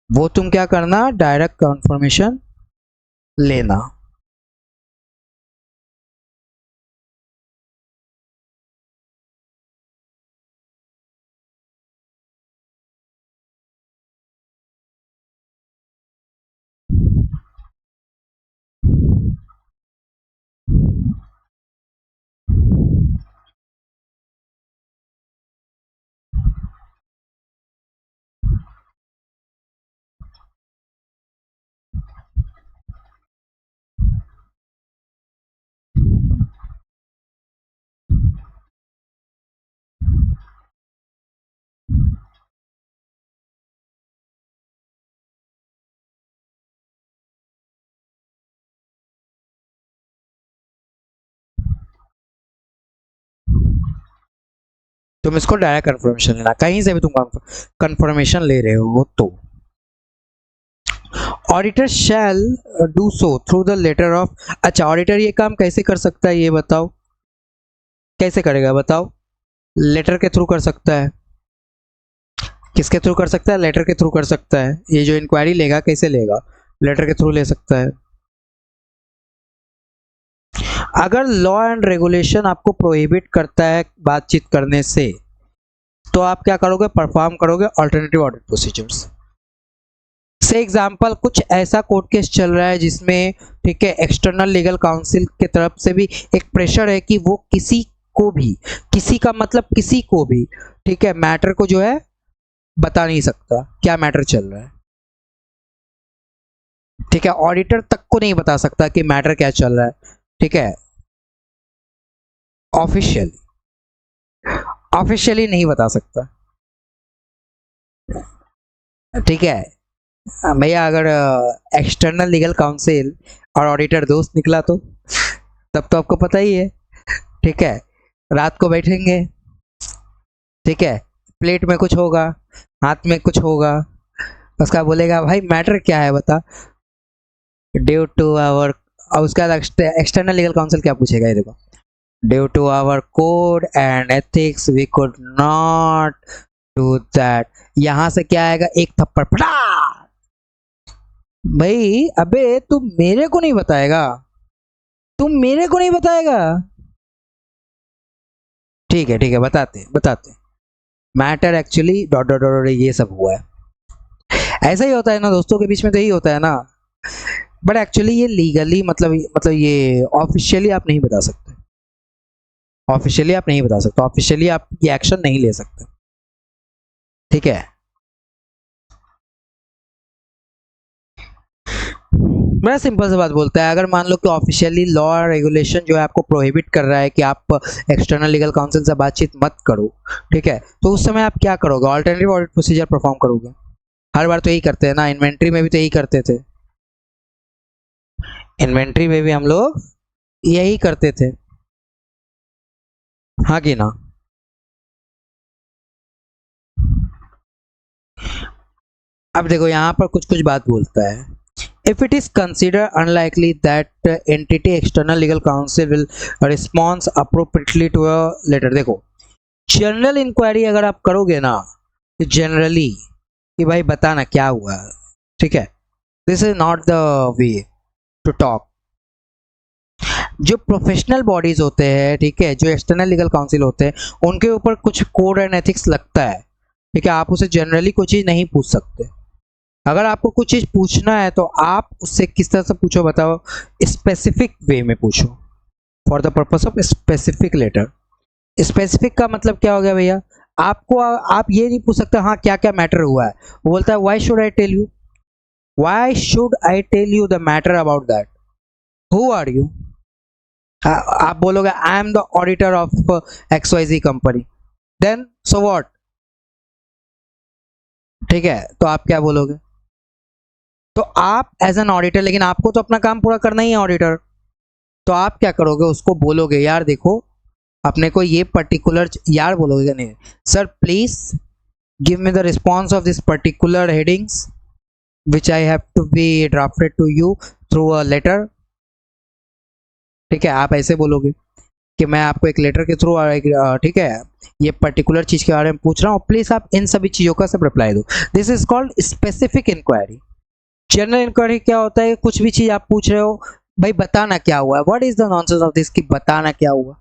वो तुम क्या करना, डायरेक्ट कंफर्मेशन लेना। तुम इसको डायरेक्ट कंफर्मेशन लेना, कहीं से भी तुम कंफर्मेशन ले रहे हो तो। Auditor shall do so through the letter of. अच्छा, ऑडिटर ये काम कैसे कर सकता है ये बताओ, कैसे करेगा बताओ? लेटर के थ्रू कर सकता है। किसके थ्रू कर सकता है? लेटर के थ्रू कर सकता है। ये जो इंक्वायरी लेगा कैसे लेगा? लेटर के थ्रू ले सकता है। अगर लॉ एंड रेगुलेशन आपको प्रोहिबिट करता है बातचीत करने से, तो आप क्या करोगे? परफॉर्म करोगे अल्टरनेटिव ऑडिट प्रोसीजर्स। से एग्जांपल, कुछ ऐसा कोर्ट केस चल रहा है जिसमें, ठीक है, एक्सटर्नल लीगल काउंसिल की तरफ से भी एक प्रेशर है कि वो किसी को भी, किसी का मतलब किसी को भी, ठीक है, मैटर को जो है बता नहीं सकता क्या मैटर चल रहा है। ठीक है, ऑडिटर तक को नहीं बता सकता कि मैटर क्या चल रहा है। ठीक है, ऑफिशियली, ऑफिशियली नहीं बता सकता। ठीक है भैया, अगर एक्सटर्नल लीगल काउंसिल और ऑडिटर दोस्त निकला तो तब तो आपको पता ही है। ठीक है, रात को बैठेंगे, ठीक है, प्लेट में कुछ होगा, हाथ में कुछ होगा, उसका बोलेगा भाई मैटर क्या है बता, ड्यू टू आवर, और उसका एक्सटर्नल लीगल काउंसिल क्या पूछेगा, ये देखो, due to our code and ethics we could not do that. यहां से क्या आएगा? एक थप्पड़ फटा। भाई अबे तू मेरे को नहीं बताएगा, तुम मेरे को नहीं बताएगा। ठीक है, बताते बताते। Matter actually dot dot dot ये सब हुआ है। ऐसा ही होता है ना दोस्तों के बीच में, तो यही होता है ना। बट एक्चुअली ये लीगली, मतलब ये ऑफिशियली आप नहीं बता सकते, ऑफिशियली आप नहीं बता सकते, ऑफिशियली आप ये एक्शन नहीं ले सकते। ठीक है, बड़ा सिंपल सी बात बोलता है। अगर मान लो कि ऑफिशियली लॉ और रेगुलेशन जो है आपको प्रोहिबिट कर रहा है कि आप एक्सटर्नल लीगल काउंसिल से बातचीत मत करो, ठीक है, तो उस समय आप क्या करोगे? ऑल्टरनेटिव ऑडिट प्रोसीजर परफॉर्म करोगे। हर बार तो यही करते हैं ना, इन्वेंट्री में भी तो यही करते थे, इन्वेंट्री में भी हम लोग यही करते थे, हाँ कि ना? अब देखो यहाँ पर कुछ कुछ बात बोलता है। If it is considered unlikely that entity external legal counsel will respond appropriately to a letter, देखो जनरल इंक्वायरी अगर आप करोगे ना, जनरली कि भाई बताना क्या हुआ है, ठीक है, this is not the way to talk. जो प्रोफेशनल बॉडीज होते हैं, ठीक है, जो एक्सटर्नल लीगल काउंसिल होते हैं, उनके ऊपर कुछ कोड एंड एथिक्स लगता है। ठीक है, आप उसे जनरली कोई चीज़ नहीं पूछ सकते। अगर आपको कुछ चीज पूछना है तो आप उससे किस तरह से पूछो बताओ, स्पेसिफिक वे में पूछो, for the purpose of specific letter. Specific का मतलब क्या हो गया भैया, आपको आप ये नहीं पूछ सकते हाँ क्या क्या मैटर हुआ है, वो बोलता है why should I tell you, why should I tell you the matter about that, who are you. आप बोलोगे I am the auditor of XYZ company, then so what, ठीक है, तो आप क्या बोलोगे। तो आप एज एन ऑडिटर, लेकिन आपको तो अपना काम पूरा करना ही है ऑडिटर, तो आप क्या करोगे, उसको बोलोगे यार देखो अपने को ये पर्टिकुलर, यार बोलोगे नहीं, sir please give me the response of this particular headings which I have to be drafted to you through a letter. ठीक है, आप ऐसे बोलोगे कि मैं आपको एक लेटर के थ्रू, ठीक है, ये पर्टिकुलर चीज के बारे में पूछ रहा हूँ, प्लीज आप इन सभी चीजों का सब रिप्लाई दो। This is called specific inquiry. General inquiry क्या होता है, कुछ भी चीज आप पूछ रहे हो, भाई बताना क्या हुआ, what is the nonsense of this, कि बताना क्या हुआ,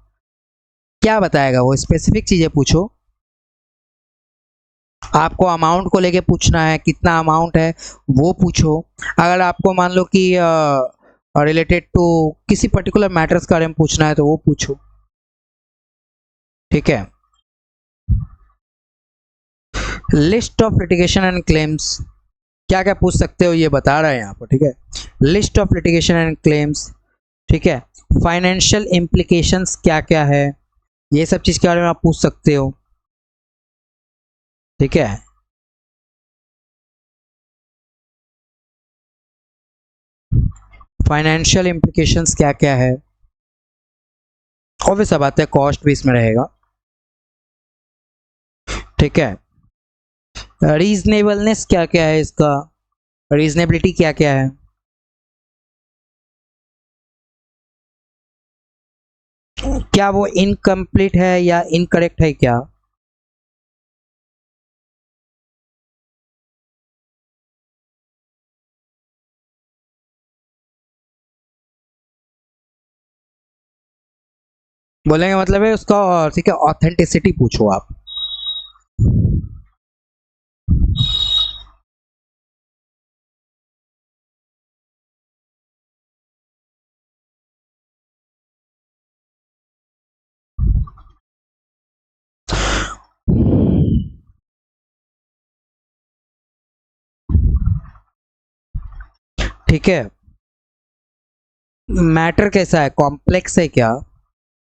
क्या बताएगा वो, स्पेसिफिक चीजें पूछो। आपको अमाउंट को लेके पूछना है, कितना अमाउंट है वो पूछो। अगर आपको मान लो कि रिलेटेड टू किसी पर्टिकुलर मैटर्स के बारे में पूछना है तो वो पूछो। ठीक है, list of litigation and claims, क्या क्या पूछ सकते हो ये बता रहा है यहाँ पर। ठीक है, list of litigation and claims, ठीक है, फाइनेंशियल इम्प्लीकेशंस क्या क्या है, ये सब चीज के बारे में आप पूछ सकते हो। ठीक है, फाइनेंशियल इम्प्लीकेशंस क्या क्या है, ऑब्वियस सा बात है कॉस्ट भी इसमें रहेगा। ठीक है, रीजनेबलनेस क्या क्या है इसका, रीजनेबिलिटी क्या क्या है, क्या वो इनकम्प्लीट है या इनकरेक्ट है क्या। बोलेंगे मतलब है उसका, ठीक है, ऑथेंटिसिटी पूछो आप। ठीक है, मैटर कैसा है, कॉम्प्लेक्स है क्या।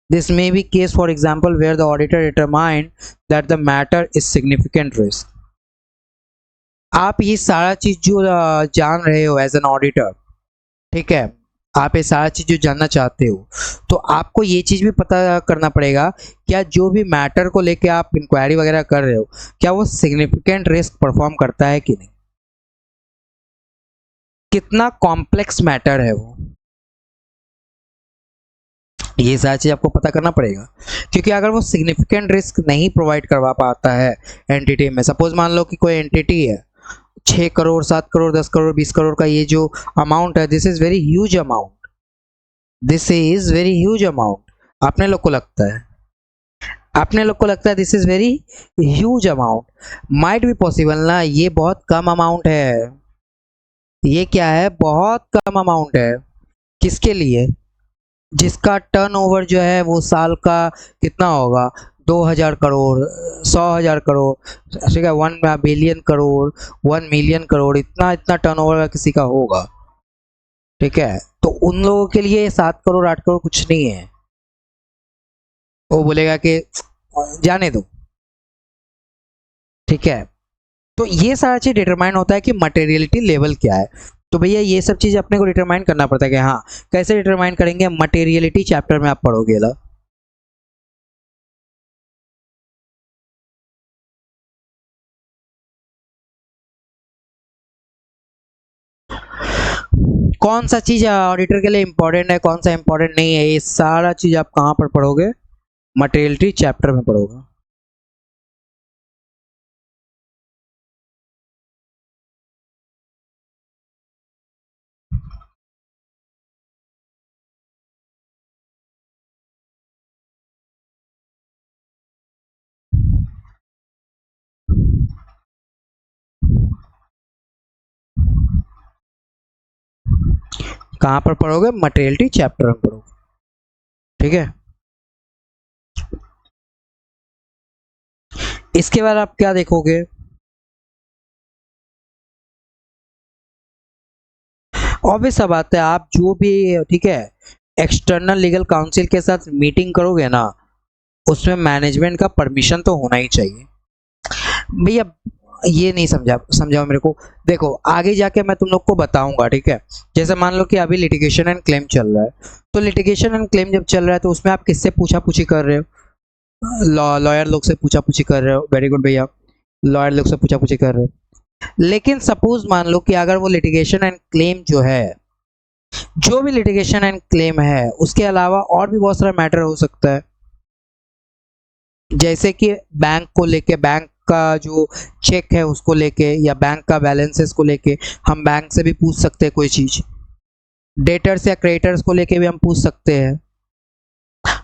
This may be case for example where the auditor determine that the matter is significant risk. आप ये सारा चीज जो जान रहे हो एज एन ऑडिटर, ठीक है, आप ये सारा चीज जो जानना चाहते हो, तो आपको ये चीज भी पता करना पड़ेगा क्या जो भी मैटर को लेके आप इंक्वायरी वगैरह कर रहे हो, क्या वो सिग्निफिकेंट रिस्क परफॉर्म करता है कि नहीं, कितना कॉम्प्लेक्स मैटर है वो, ये सारी चीज आपको पता करना पड़ेगा। क्योंकि अगर वो सिग्निफिकेंट रिस्क नहीं प्रोवाइड करवा पाता है एंटिटी में, सपोज मान लो कि कोई एंटिटी है 6 करोड़, 7 करोड़, 10 करोड़, 20 करोड़ का ये जो अमाउंट है, this is very huge amount, this is very huge amount, अपने लोग को लगता है, अपने लोग को लगता है this is very huge amount, might be possible ना ये बहुत कम अमाउंट है, ये क्या है बहुत कम अमाउंट है, किसके लिए, जिसका टर्नओवर जो है वो साल का कितना होगा, 2000 करोड़, 100,000 करोड़, ठीक है, 1 बिलियन करोड़, 1 मिलियन करोड़, इतना इतना टर्नओवर का किसी का होगा। ठीक है, तो उन लोगों के लिए 7 करोड़ 8 करोड़ कुछ नहीं है, वो बोलेगा कि जाने दो। ठीक है, तो ये सारा चीज डिटरमाइन होता है कि मटेरियलिटी लेवल क्या है। तो भैया ये सब चीज अपने को डिटरमाइन करना पड़ता है कि हाँ, कैसे डिटरमाइन करेंगे, मटेरियलिटी चैप्टर में आप पढ़ोगे ला। कौन सा चीज ऑडिटर के लिए इंपॉर्टेंट है, कौन सा इंपॉर्टेंट नहीं है, ये सारा चीज आप कहाँ पर पढ़ोगे, मटेरियलिटी चैप्टर में पढ़ोगे। कहाँ पर पढ़ोगे? मटेरियलिटी चैप्टर में पढ़ोगे, ठीक है। इसके बाद आप क्या देखोगे? ऑब्वियस सा बात है, आप जो भी, ठीक है, एक्सटर्नल लीगल काउंसिल के साथ मीटिंग करोगे ना, उसमें मैनेजमेंट का परमिशन तो होना ही चाहिए भैया। ये नहीं समझाओ मेरे को। देखो आगे जाके मैं तुम लोग को बताऊंगा, ठीक है। जैसे मान लो कि अभी लिटिगेशन एंड क्लेम चल रहा है, तो लिटिगेशन एंड क्लेम जब चल रहा है तो उसमें आप किससे पूछा पूछी कर रहे हो? लॉयर लोग से पूछा पूछी कर रहे हो, वेरी गुड भैया, लॉयर लोग से पूछा पूछी कर रहे हो। लेकिन सपोज मान लो कि अगर वो लिटिगेशन एंड क्लेम जो है, जो भी लिटिगेशन एंड क्लेम है, उसके अलावा और भी बहुत सारा मैटर हो सकता है। जैसे कि बैंक को लेके, बैंक का जो चेक है उसको लेके, या बैंक का बैलेंसेस को लेके हम बैंक से भी पूछ सकते हैं कोई चीज। डेटर्स या क्रेडिटर्स को लेके भी हम पूछ सकते हैं,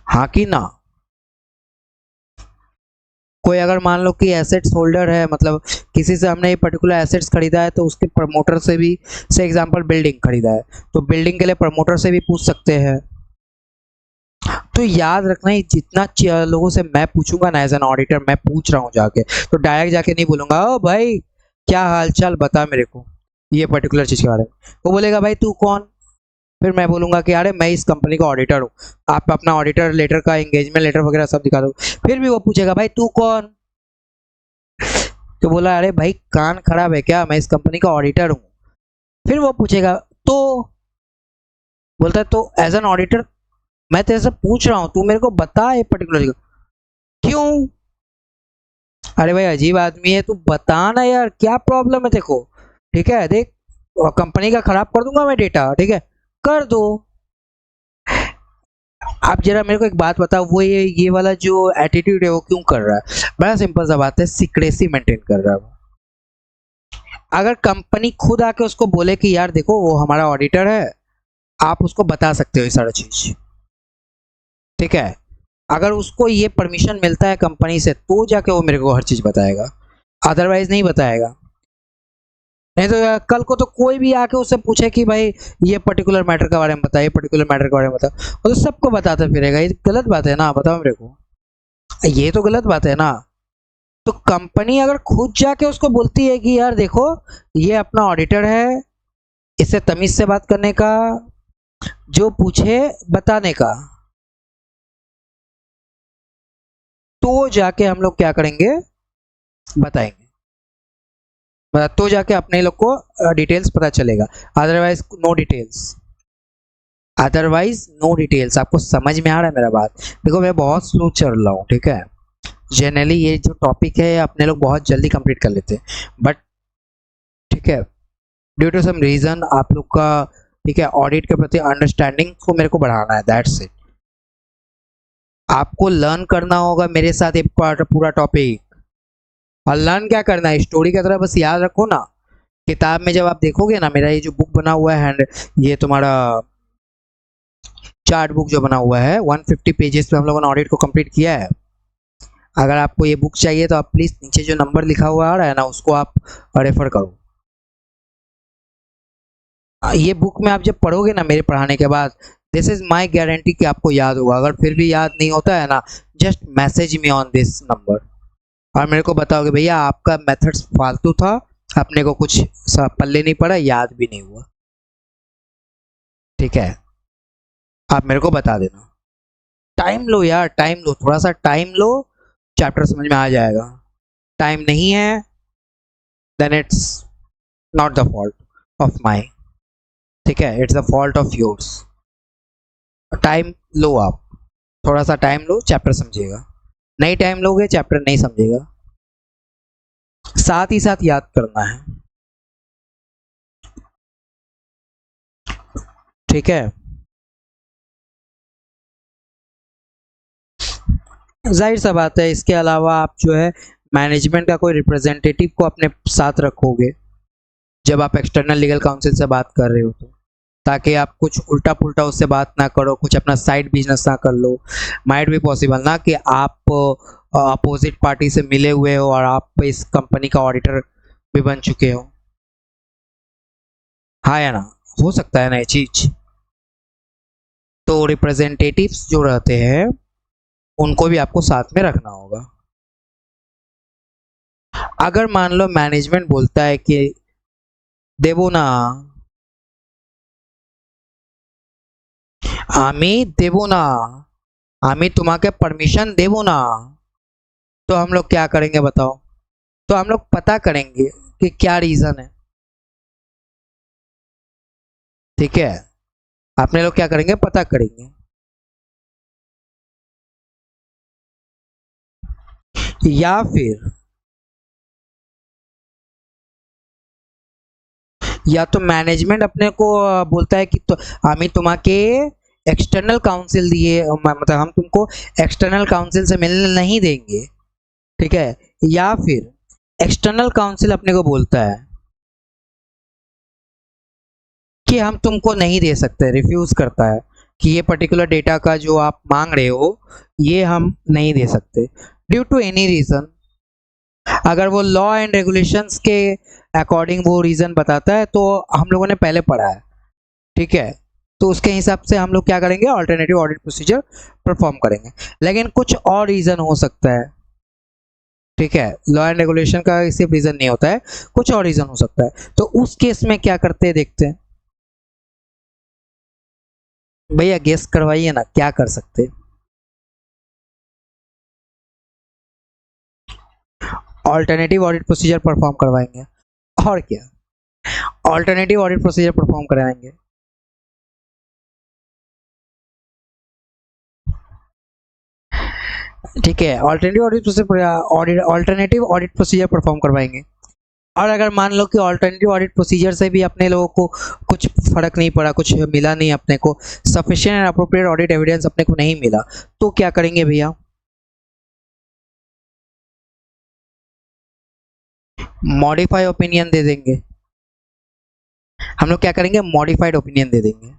हाँ कि ना। कोई अगर मान लो कि एसेट्स होल्डर है, मतलब किसी से हमने ये पर्टिकुलर एसेट्स खरीदा है, तो उसके प्रमोटर से भी, से एग्जांपल बिल्डिंग खरीदा है, तो बिल्डिंग के लिए प्रमोटर से भी पूछ सकते हैं। तो याद रखना, ये जितना लोगों से मैं पूछूंगा ना एज एन ऑडिटर, मैं पूछ रहा हूँ जाके, तो डायरेक्ट जाके नहीं बोलूंगा ओ भाई क्या हालचाल बता मेरे को ये पर्टिकुलर चीज के बारे में। वो बोलेगा भाई तू कौन? फिर मैं बोलूंगा कि अरे मैं इस कंपनी का ऑडिटर हूँ। आप अपना ऑडिटर लेटर का एंगेजमेंट लेटर वगैरह सब दिखा दो। फिर भी वो पूछेगा भाई तू कौन? तो बोला अरे भाई कान खराब है क्या, मैं इस कंपनी का ऑडिटर हूँ। फिर वो पूछेगा तो, बोलता है तो एज एन ऑडिटर मैं तेरे से पूछ रहा हूँ, तू मेरे को बता ये पर्टिकुलर क्यों। अरे भाई अजीब आदमी है, तू बता ना यार क्या प्रॉब्लम है देखो, ठीक है। देख कंपनी का खराब कर दूंगा मैं डेटा, ठीक है, कर दो। आप जरा मेरे को एक बात बताओ, वो ये वाला जो एटीट्यूड है वो क्यों कर रहा है? बड़ा सिंपल सा बात है, सीक्रेसी मेंटेन कर रहा है वो। अगर कंपनी खुद आके उसको बोले कि यार देखो वो हमारा ऑडिटर है, आप उसको बता सकते हो ये सारा चीज, ठीक है। अगर उसको ये परमिशन मिलता है कंपनी से, तो जाके वो मेरे को हर चीज बताएगा, अदरवाइज नहीं बताएगा। नहीं तो कल को तो कोई भी आके उससे पूछे कि भाई ये पर्टिकुलर मैटर के बारे में बताइए, पर्टिकुलर मैटर के बारे में बताओ, वो तो सबको बताता फिरेगा। ये गलत बात है ना, बताओ मेरे को, ये तो गलत बात है ना। तो कंपनी अगर खुद जाके उसको बोलती है कि यार देखो ये अपना ऑडिटर है, इससे तमीज से बात करने का, जो पूछे बताने का, तो जाके हम लोग क्या करेंगे, बताएंगे। तो जाके अपने लोग को डिटेल्स पता चलेगा, otherwise no details, otherwise no details. आपको समझ में आ रहा है मेरा बात? देखो मैं बहुत स्लो चल रहा हूँ, ठीक है। जनरली ये जो टॉपिक है अपने लोग बहुत जल्दी कंप्लीट कर लेते हैं, बट ठीक है, ड्यू टू सम रीजन आप लोग का, ठीक है, ऑडिट के प्रति अंडरस्टैंडिंग को मेरे को बढ़ाना है, दैट्स इट। आपको लर्न करना होगा मेरे साथ ये पूरा टॉपिक। और लर्न क्या करना है, स्टोरी की तरह बस याद रखो ना। किताब में जब आप देखोगे ना, मेरा ये जो बुक बना हुआ है, ये तुम्हारा चार्ट बुक जो बना हुआ है 150 पेजेस पे हम लोगों ने ऑडिट को कंप्लीट किया है। अगर आपको ये बुक चाहिए तो आप प्लीज नीचे जो नंबर लिखा हुआ आ रहा है ना, उसको आप रेफर करो। ये बुक में आप जब पढ़ोगे ना मेरे पढ़ाने के बाद, दिस इज माय गारंटी कि आपको याद होगा। अगर फिर भी याद नहीं होता है ना, just message me on this number और मेरे को बताओगे भैया आपका मेथड्स फालतू था, अपने को कुछ पल्ले नहीं पड़ा, याद भी नहीं हुआ, ठीक है। आप मेरे को बता देना। टाइम लो यार, टाइम लो, थोड़ा सा टाइम लो, चैप्टर समझ में आ जाएगा। टाइम नहीं है then it's not the fault of my, ठीक है, it's the fault of yours. Time लो आप, थोड़ा सा टाइम लो, चैप्टर समझिएगा। नहीं टाइम लोगे चैप्टर नहीं समझेगा। साथ ही साथ याद करना है, ठीक है। जाहिर सा बात है, इसके अलावा आप जो है मैनेजमेंट का कोई रिप्रेजेंटेटिव को अपने साथ रखोगे जब आप एक्सटर्नल लीगल काउंसिल से बात कर रहे हो, तो ताकि आप कुछ उल्टा पुल्टा उससे बात ना करो, कुछ अपना साइड बिजनेस ना कर लो। माइट भी पॉसिबल ना कि आप अपोजिट पार्टी से मिले हुए हो और आप इस कंपनी का ऑडिटर भी बन चुके हो, हाँ या ना, हो सकता है ना ये चीज। तो रिप्रेजेंटेटिव्स जो रहते हैं उनको भी आपको साथ में रखना होगा। अगर मान लो मैनेजमेंट बोलता है कि देवो ना, আমি দেব না, আমি তোমাকে परमिशन देवो ना, तो हम लोग क्या करेंगे बताओ? तो हम लोग पता करेंगे कि क्या रीजन है। ठीक है, अपने लोग क्या करेंगे, पता करेंगे। या फिर या तो मैनेजमेंट अपने को बोलता है कि तो हमें तुम्हारे एक्सटर्नल काउंसिल दिए, मतलब हम तुमको एक्सटर्नल काउंसिल से मिलने नहीं देंगे। ठीक है, या फिर एक्सटर्नल काउंसिल अपने को बोलता है कि हम तुमको नहीं दे सकते, रिफ्यूज करता है कि ये पर्टिकुलर डेटा का जो आप मांग रहे हो ये हम नहीं दे सकते ड्यू टू एनी रीजन। अगर वो लॉ एंड रेगुलेशंस के अकॉर्डिंग वो रीजन बताता है तो हम लोगों ने पहले पढ़ा है। ठीक है, तो उसके हिसाब से हम लोग क्या करेंगे, ऑल्टरनेटिव ऑडिट प्रोसीजर परफॉर्म करेंगे। लेकिन कुछ और रीजन हो सकता है। ठीक है, लॉ एंड रेगुलेशन का सिर्फ रीजन नहीं होता है, कुछ और रीजन हो सकता है। तो उस केस में क्या करते हैं देखते हैं। भैया गेस करवाइए ना, क्या कर सकते हैं? ऑल्टरनेटिव ऑडिट प्रोसीजर परफॉर्म करवाएंगे, और क्या, ऑल्टरनेटिव ऑडिट प्रोसीजर परफॉर्म कराएंगे। ठीक है, ऑल्टरनेटिव ऑडिट प्रोसीजर परफॉर्म करवाएंगे। और अगर मान लो कि ऑल्टरनेटिव ऑडिट प्रोसीजर से भी अपने लोगों को कुछ फर्क नहीं पड़ा, कुछ मिला नहीं अपने को, sufficient and appropriate audit evidence अपने को नहीं मिला, तो क्या करेंगे भैया? मॉडिफाई ओपिनियन दे देंगे। हम लोग क्या करेंगे, मॉडिफाइड ओपिनियन दे देंगे।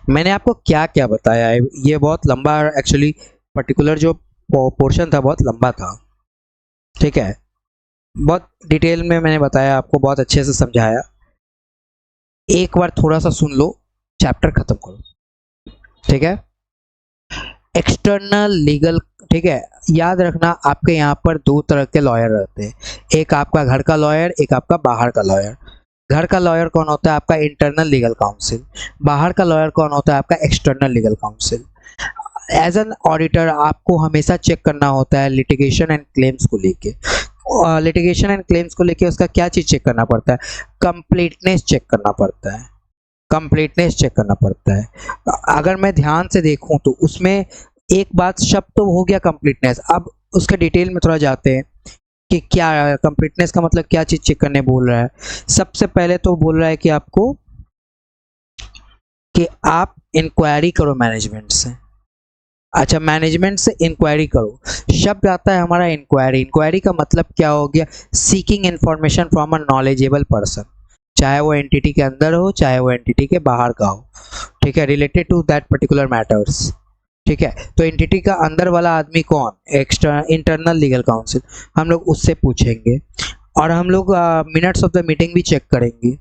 मैंने आपको क्या क्या बताया है, ये बहुत लंबा एक्चुअली, पर्टिकुलर जो पोर्शन था बहुत लंबा था। ठीक है, बहुत डिटेल में मैंने बताया आपको, बहुत अच्छे से समझाया। एक बार थोड़ा सा सुन लो, चैप्टर खत्म करो। ठीक है, एक्सटर्नल लीगल। ठीक है, याद रखना आपके यहाँ पर दो तरह के लॉयर रहते हैं, एक आपका घर का लॉयर, एक आपका बाहर का लॉयर। घर का लॉयर कौन होता है, आपका इंटरनल लीगल काउंसिल। बाहर का लॉयर कौन होता है, आपका external legal counsel. As an auditor आपको हमेशा चेक करना होता है लिटिगेशन एंड क्लेम्स को लेके। लिटिगेशन एंड क्लेम्स को लेके उसका क्या चीज़ चेक करना पड़ता है, कंप्लीटनेस चेक करना पड़ता है, कंप्लीटनेस चेक करना पड़ता है। अगर मैं ध्यान से देखूं तो उसमें एक बात, शब्द तो हो गया कंप्लीटनेस, अब उसके डिटेल में थोड़ा जाते हैं कि क्या कंप्लीटनेस का मतलब, क्या चीज़ चेक करने बोल रहा है। सबसे पहले तो बोल रहा है कि आपको कि आप इंक्वायरी करो मैनेजमेंट से। अच्छा, मैनेजमेंट से इंक्वायरी करो, शब्द आता है हमारा इंक्वायरी। इंक्वायरी का मतलब क्या हो गया, seeking information from a knowledgeable person, चाहे वो एंटिटी के अंदर हो चाहे वो एंटिटी के बाहर का हो। ठीक है, related to that particular matters. ठीक है, तो एंटिटी का अंदर वाला आदमी कौन, इंटरनल लीगल काउंसिल, हम लोग उससे पूछेंगे। और हम लोग मिनट्स ऑफ द मीटिंग भी चेक करेंगे।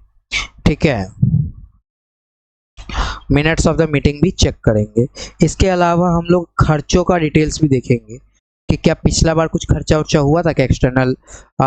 ठीक है, मिनट्स ऑफ द मीटिंग भी चेक करेंगे। इसके अलावा हम लोग खर्चों का डिटेल्स भी देखेंगे कि क्या पिछला बार कुछ खर्चा उर्चा हुआ था क्या, एक्सटर्नल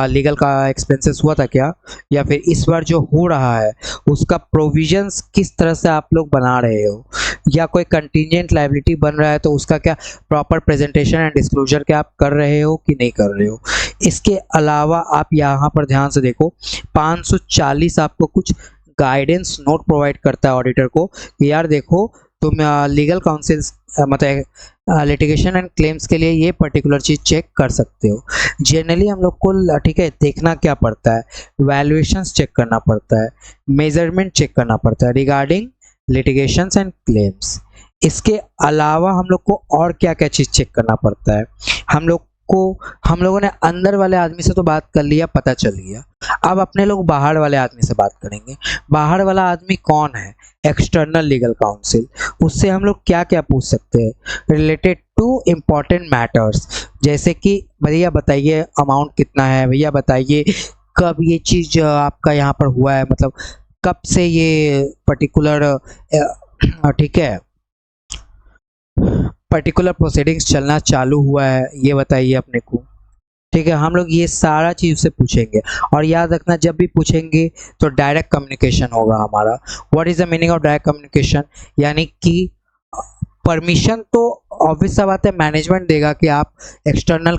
लीगल का एक्सपेंसेस हुआ था क्या, या फिर इस बार जो हो रहा है उसका प्रोविजंस किस तरह से आप लोग बना रहे हो, या कोई कंटीजेंट लायबिलिटी बन रहा है तो उसका क्या प्रॉपर प्रेजेंटेशन एंड डिस्क्लोजर क्या आप कर रहे हो कि नहीं कर रहे हो। इसके अलावा आप यहाँ पर ध्यान से देखो, 540 आपको कुछ गाइडेंस नोट प्रोवाइड करता है ऑडिटर को कि यार देखो तुम लीगल काउंसिल मतलब लिटिगेशन एंड क्लेम्स के लिए ये पर्टिकुलर चीज़ चेक कर सकते हो। जनरली हम लोग को ठीक है देखना क्या पड़ता है, वैल्यूएशंस चेक करना पड़ता है, मेजरमेंट चेक करना पड़ता है रिगार्डिंग लिटिगेशंस एंड क्लेम्स। इसके अलावा हम लोग को और क्या क्या चीज़ चेक करना पड़ता है, हम लोगों ने अंदर वाले आदमी से तो बात कर लिया, पता चल गया। अब अपने लोग बाहर वाले आदमी से बात करेंगे। बाहर वाला आदमी कौन है, एक्सटर्नल लीगल काउंसिल। उससे हम लोग क्या क्या पूछ सकते हैं, रिलेटेड टू इम्पॉर्टेंट मैटर्स, जैसे कि भैया बताइए अमाउंट कितना है, भैया बताइए कब ये चीज़ आपका यहाँ पर हुआ है, मतलब कब से ये पर्टिकुलर ठीक है पर्टिकुलर प्रोसीडिंग्स चलना चालू हुआ है, ये बताइए अपने को। ठीक है, हम लोग ये सारा चीज़ से पूछेंगे। और याद रखना, जब भी पूछेंगे तो डायरेक्ट कम्युनिकेशन होगा हमारा। What is the meaning of direct communication? यानी कि परमिशन तो ऑब्वियस सा बात है मैनेजमेंट देगा कि आप एक्सटर्नल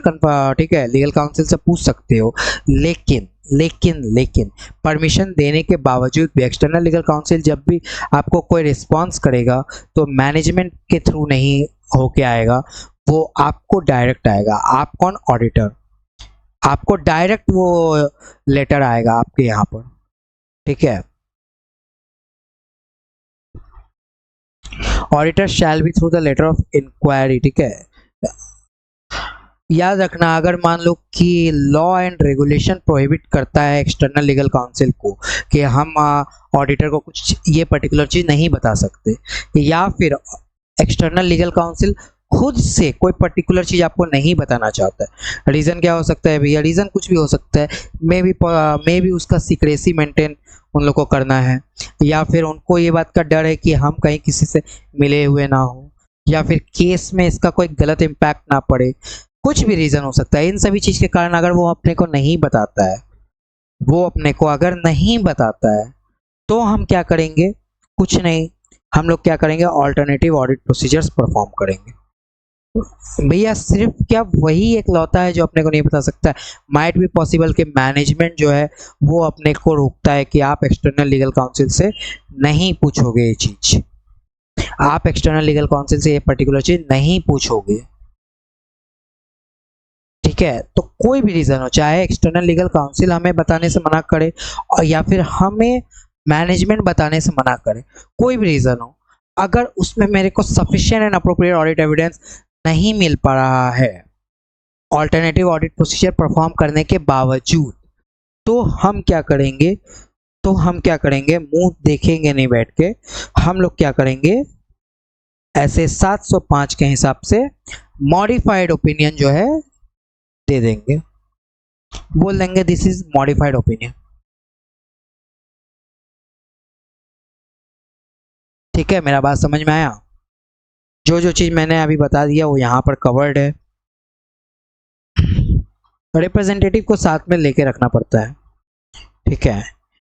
ठीक है लीगल काउंसिल से पूछ सकते हो, लेकिन लेकिन लेकिन परमिशन देने के बावजूद भी एक्सटर्नल लीगल काउंसिल जब भी आपको कोई रिस्पांस करेगा तो मैनेजमेंट के थ्रू नहीं होके आएगा, वो आपको डायरेक्ट आएगा। आप कौन? ऑडिटर। आपको डायरेक्ट वो लेटर आएगा आपके यहाँ पर। ठीक है, auditor shall be through the letter of inquiry. ठीक है, याद रखना, अगर मान लो कि लॉ एंड रेगुलेशन प्रोहिबिट करता है एक्सटर्नल लीगल काउंसिल को कि हम ऑडिटर को कुछ ये पर्टिकुलर चीज़ नहीं बता सकते, या फिर एक्सटर्नल लीगल काउंसिल खुद से कोई पर्टिकुलर चीज़ आपको नहीं बताना चाहता है। रीज़न क्या हो सकता है भैया? रीज़न कुछ भी हो सकता है। मे भी उसका सीक्रेसी मेंटेन उन लोग को करना है, या फिर उनको ये बात का डर है कि हम कहीं किसी से मिले हुए ना हो, या फिर केस में इसका कोई गलत इम्पैक्ट ना पड़े। कुछ भी रीज़न हो सकता है। इन सभी चीज़ के कारण अगर वो अपने को नहीं बताता है, वो अपने को अगर नहीं बताता है तो हम क्या करेंगे? कुछ नहीं, हम लोग क्या करेंगे? ऑल्टरनेटिव ऑडिट प्रोसीजर्स परफॉर्म करेंगे। भैया सिर्फ क्या वही एक लौता है जो अपने को नहीं बता सकता है? माइट भी पॉसिबल कि मैनेजमेंट जो है वो अपने को रोकता है कि आप एक्सटर्नल लीगल काउंसिल से नहीं पूछोगे ये चीज, आप एक्सटर्नल लीगल काउंसिल से ये पर्टिकुलर चीज नहीं पूछोगे। ठीक है, तो कोई भी रीजन हो, चाहे एक्सटर्नल लीगल काउंसिल हमें बताने से मना करे और या फिर हमें मैनेजमेंट बताने से मना करे, कोई भी रीजन हो, अगर उसमें मेरे को sufficient and appropriate audit evidence नहीं मिल पा रहा है ऑल्टरनेटिव ऑडिट प्रोसीजर परफॉर्म करने के बावजूद, तो हम क्या करेंगे? मुंह देखेंगे नहीं बैठ के, हम लोग क्या करेंगे? ऐसे 705 के हिसाब से मॉडिफाइड ओपिनियन जो है दे देंगे, बोल देंगे दिस इज मॉडिफाइड ओपिनियन। ठीक है, मेरा बात समझ में आया? जो जो चीज मैंने अभी बता दिया वो यहाँ पर कवर्ड है। रिप्रेजेंटेटिव को साथ में लेके रखना पड़ता है। ठीक है,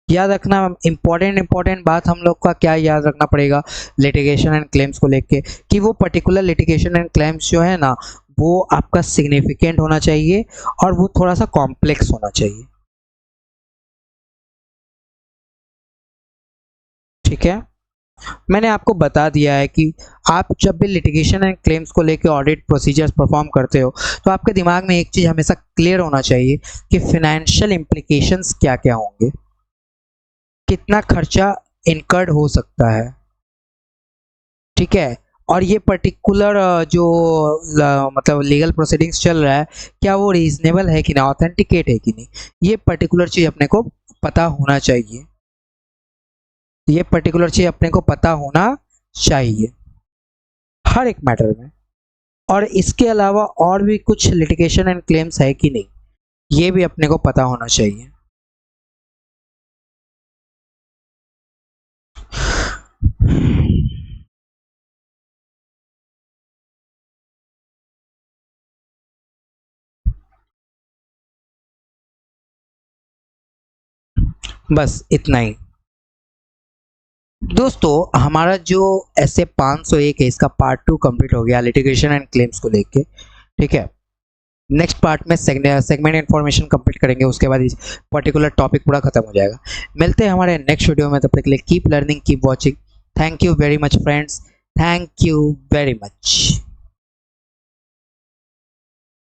याद रखना, इंपॉर्टेंट बात हम लोग का क्या याद रखना पड़ेगा लिटिगेशन एंड क्लेम्स को लेके, कि वो पर्टिकुलर लिटिगेशन एंड क्लेम्स जो है ना वो आपका सिग्निफिकेंट होना चाहिए और वो थोड़ा सा कॉम्प्लेक्स होना चाहिए। ठीक है, मैंने आपको बता दिया है कि आप जब भी लिटिगेशन एंड क्लेम्स को लेके ऑडिट प्रोसीजर्स परफॉर्म करते हो तो आपके दिमाग में एक चीज हमेशा क्लियर होना चाहिए कि फाइनेंशियल इम्प्लीकेशंस क्या क्या होंगे, कितना खर्चा इनकर्ड हो सकता है। ठीक है, और ये पर्टिकुलर जो मतलब लीगल प्रोसीडिंग्स चल रहा है क्या वो रीजनेबल है कि नहीं, ऑथेंटिकेट है कि नहीं, ये पर्टिकुलर चीज अपने को पता होना चाहिए। ये पर्टिकुलर चीज अपने को पता होना चाहिए हर एक मैटर में। और इसके अलावा और भी कुछ लिटिगेशन एंड क्लेम्स है कि नहीं, ये भी अपने को पता होना चाहिए। बस इतना ही दोस्तों, हमारा जो ऐसे 501 है इसका पार्ट 2 कंप्लीट हो गया लिटिगेशन एंड क्लेम्स को लेके। ठीक है, नेक्स्ट पार्ट में सेगमेंट इन्फॉर्मेशन कंप्लीट करेंगे, उसके बाद इस पर्टिकुलर टॉपिक पूरा खत्म हो जाएगा। मिलते हैं हमारे नेक्स्ट वीडियो में, तब तक के लिए keep learning, keep watching. Thank you very much friends, thank you very much.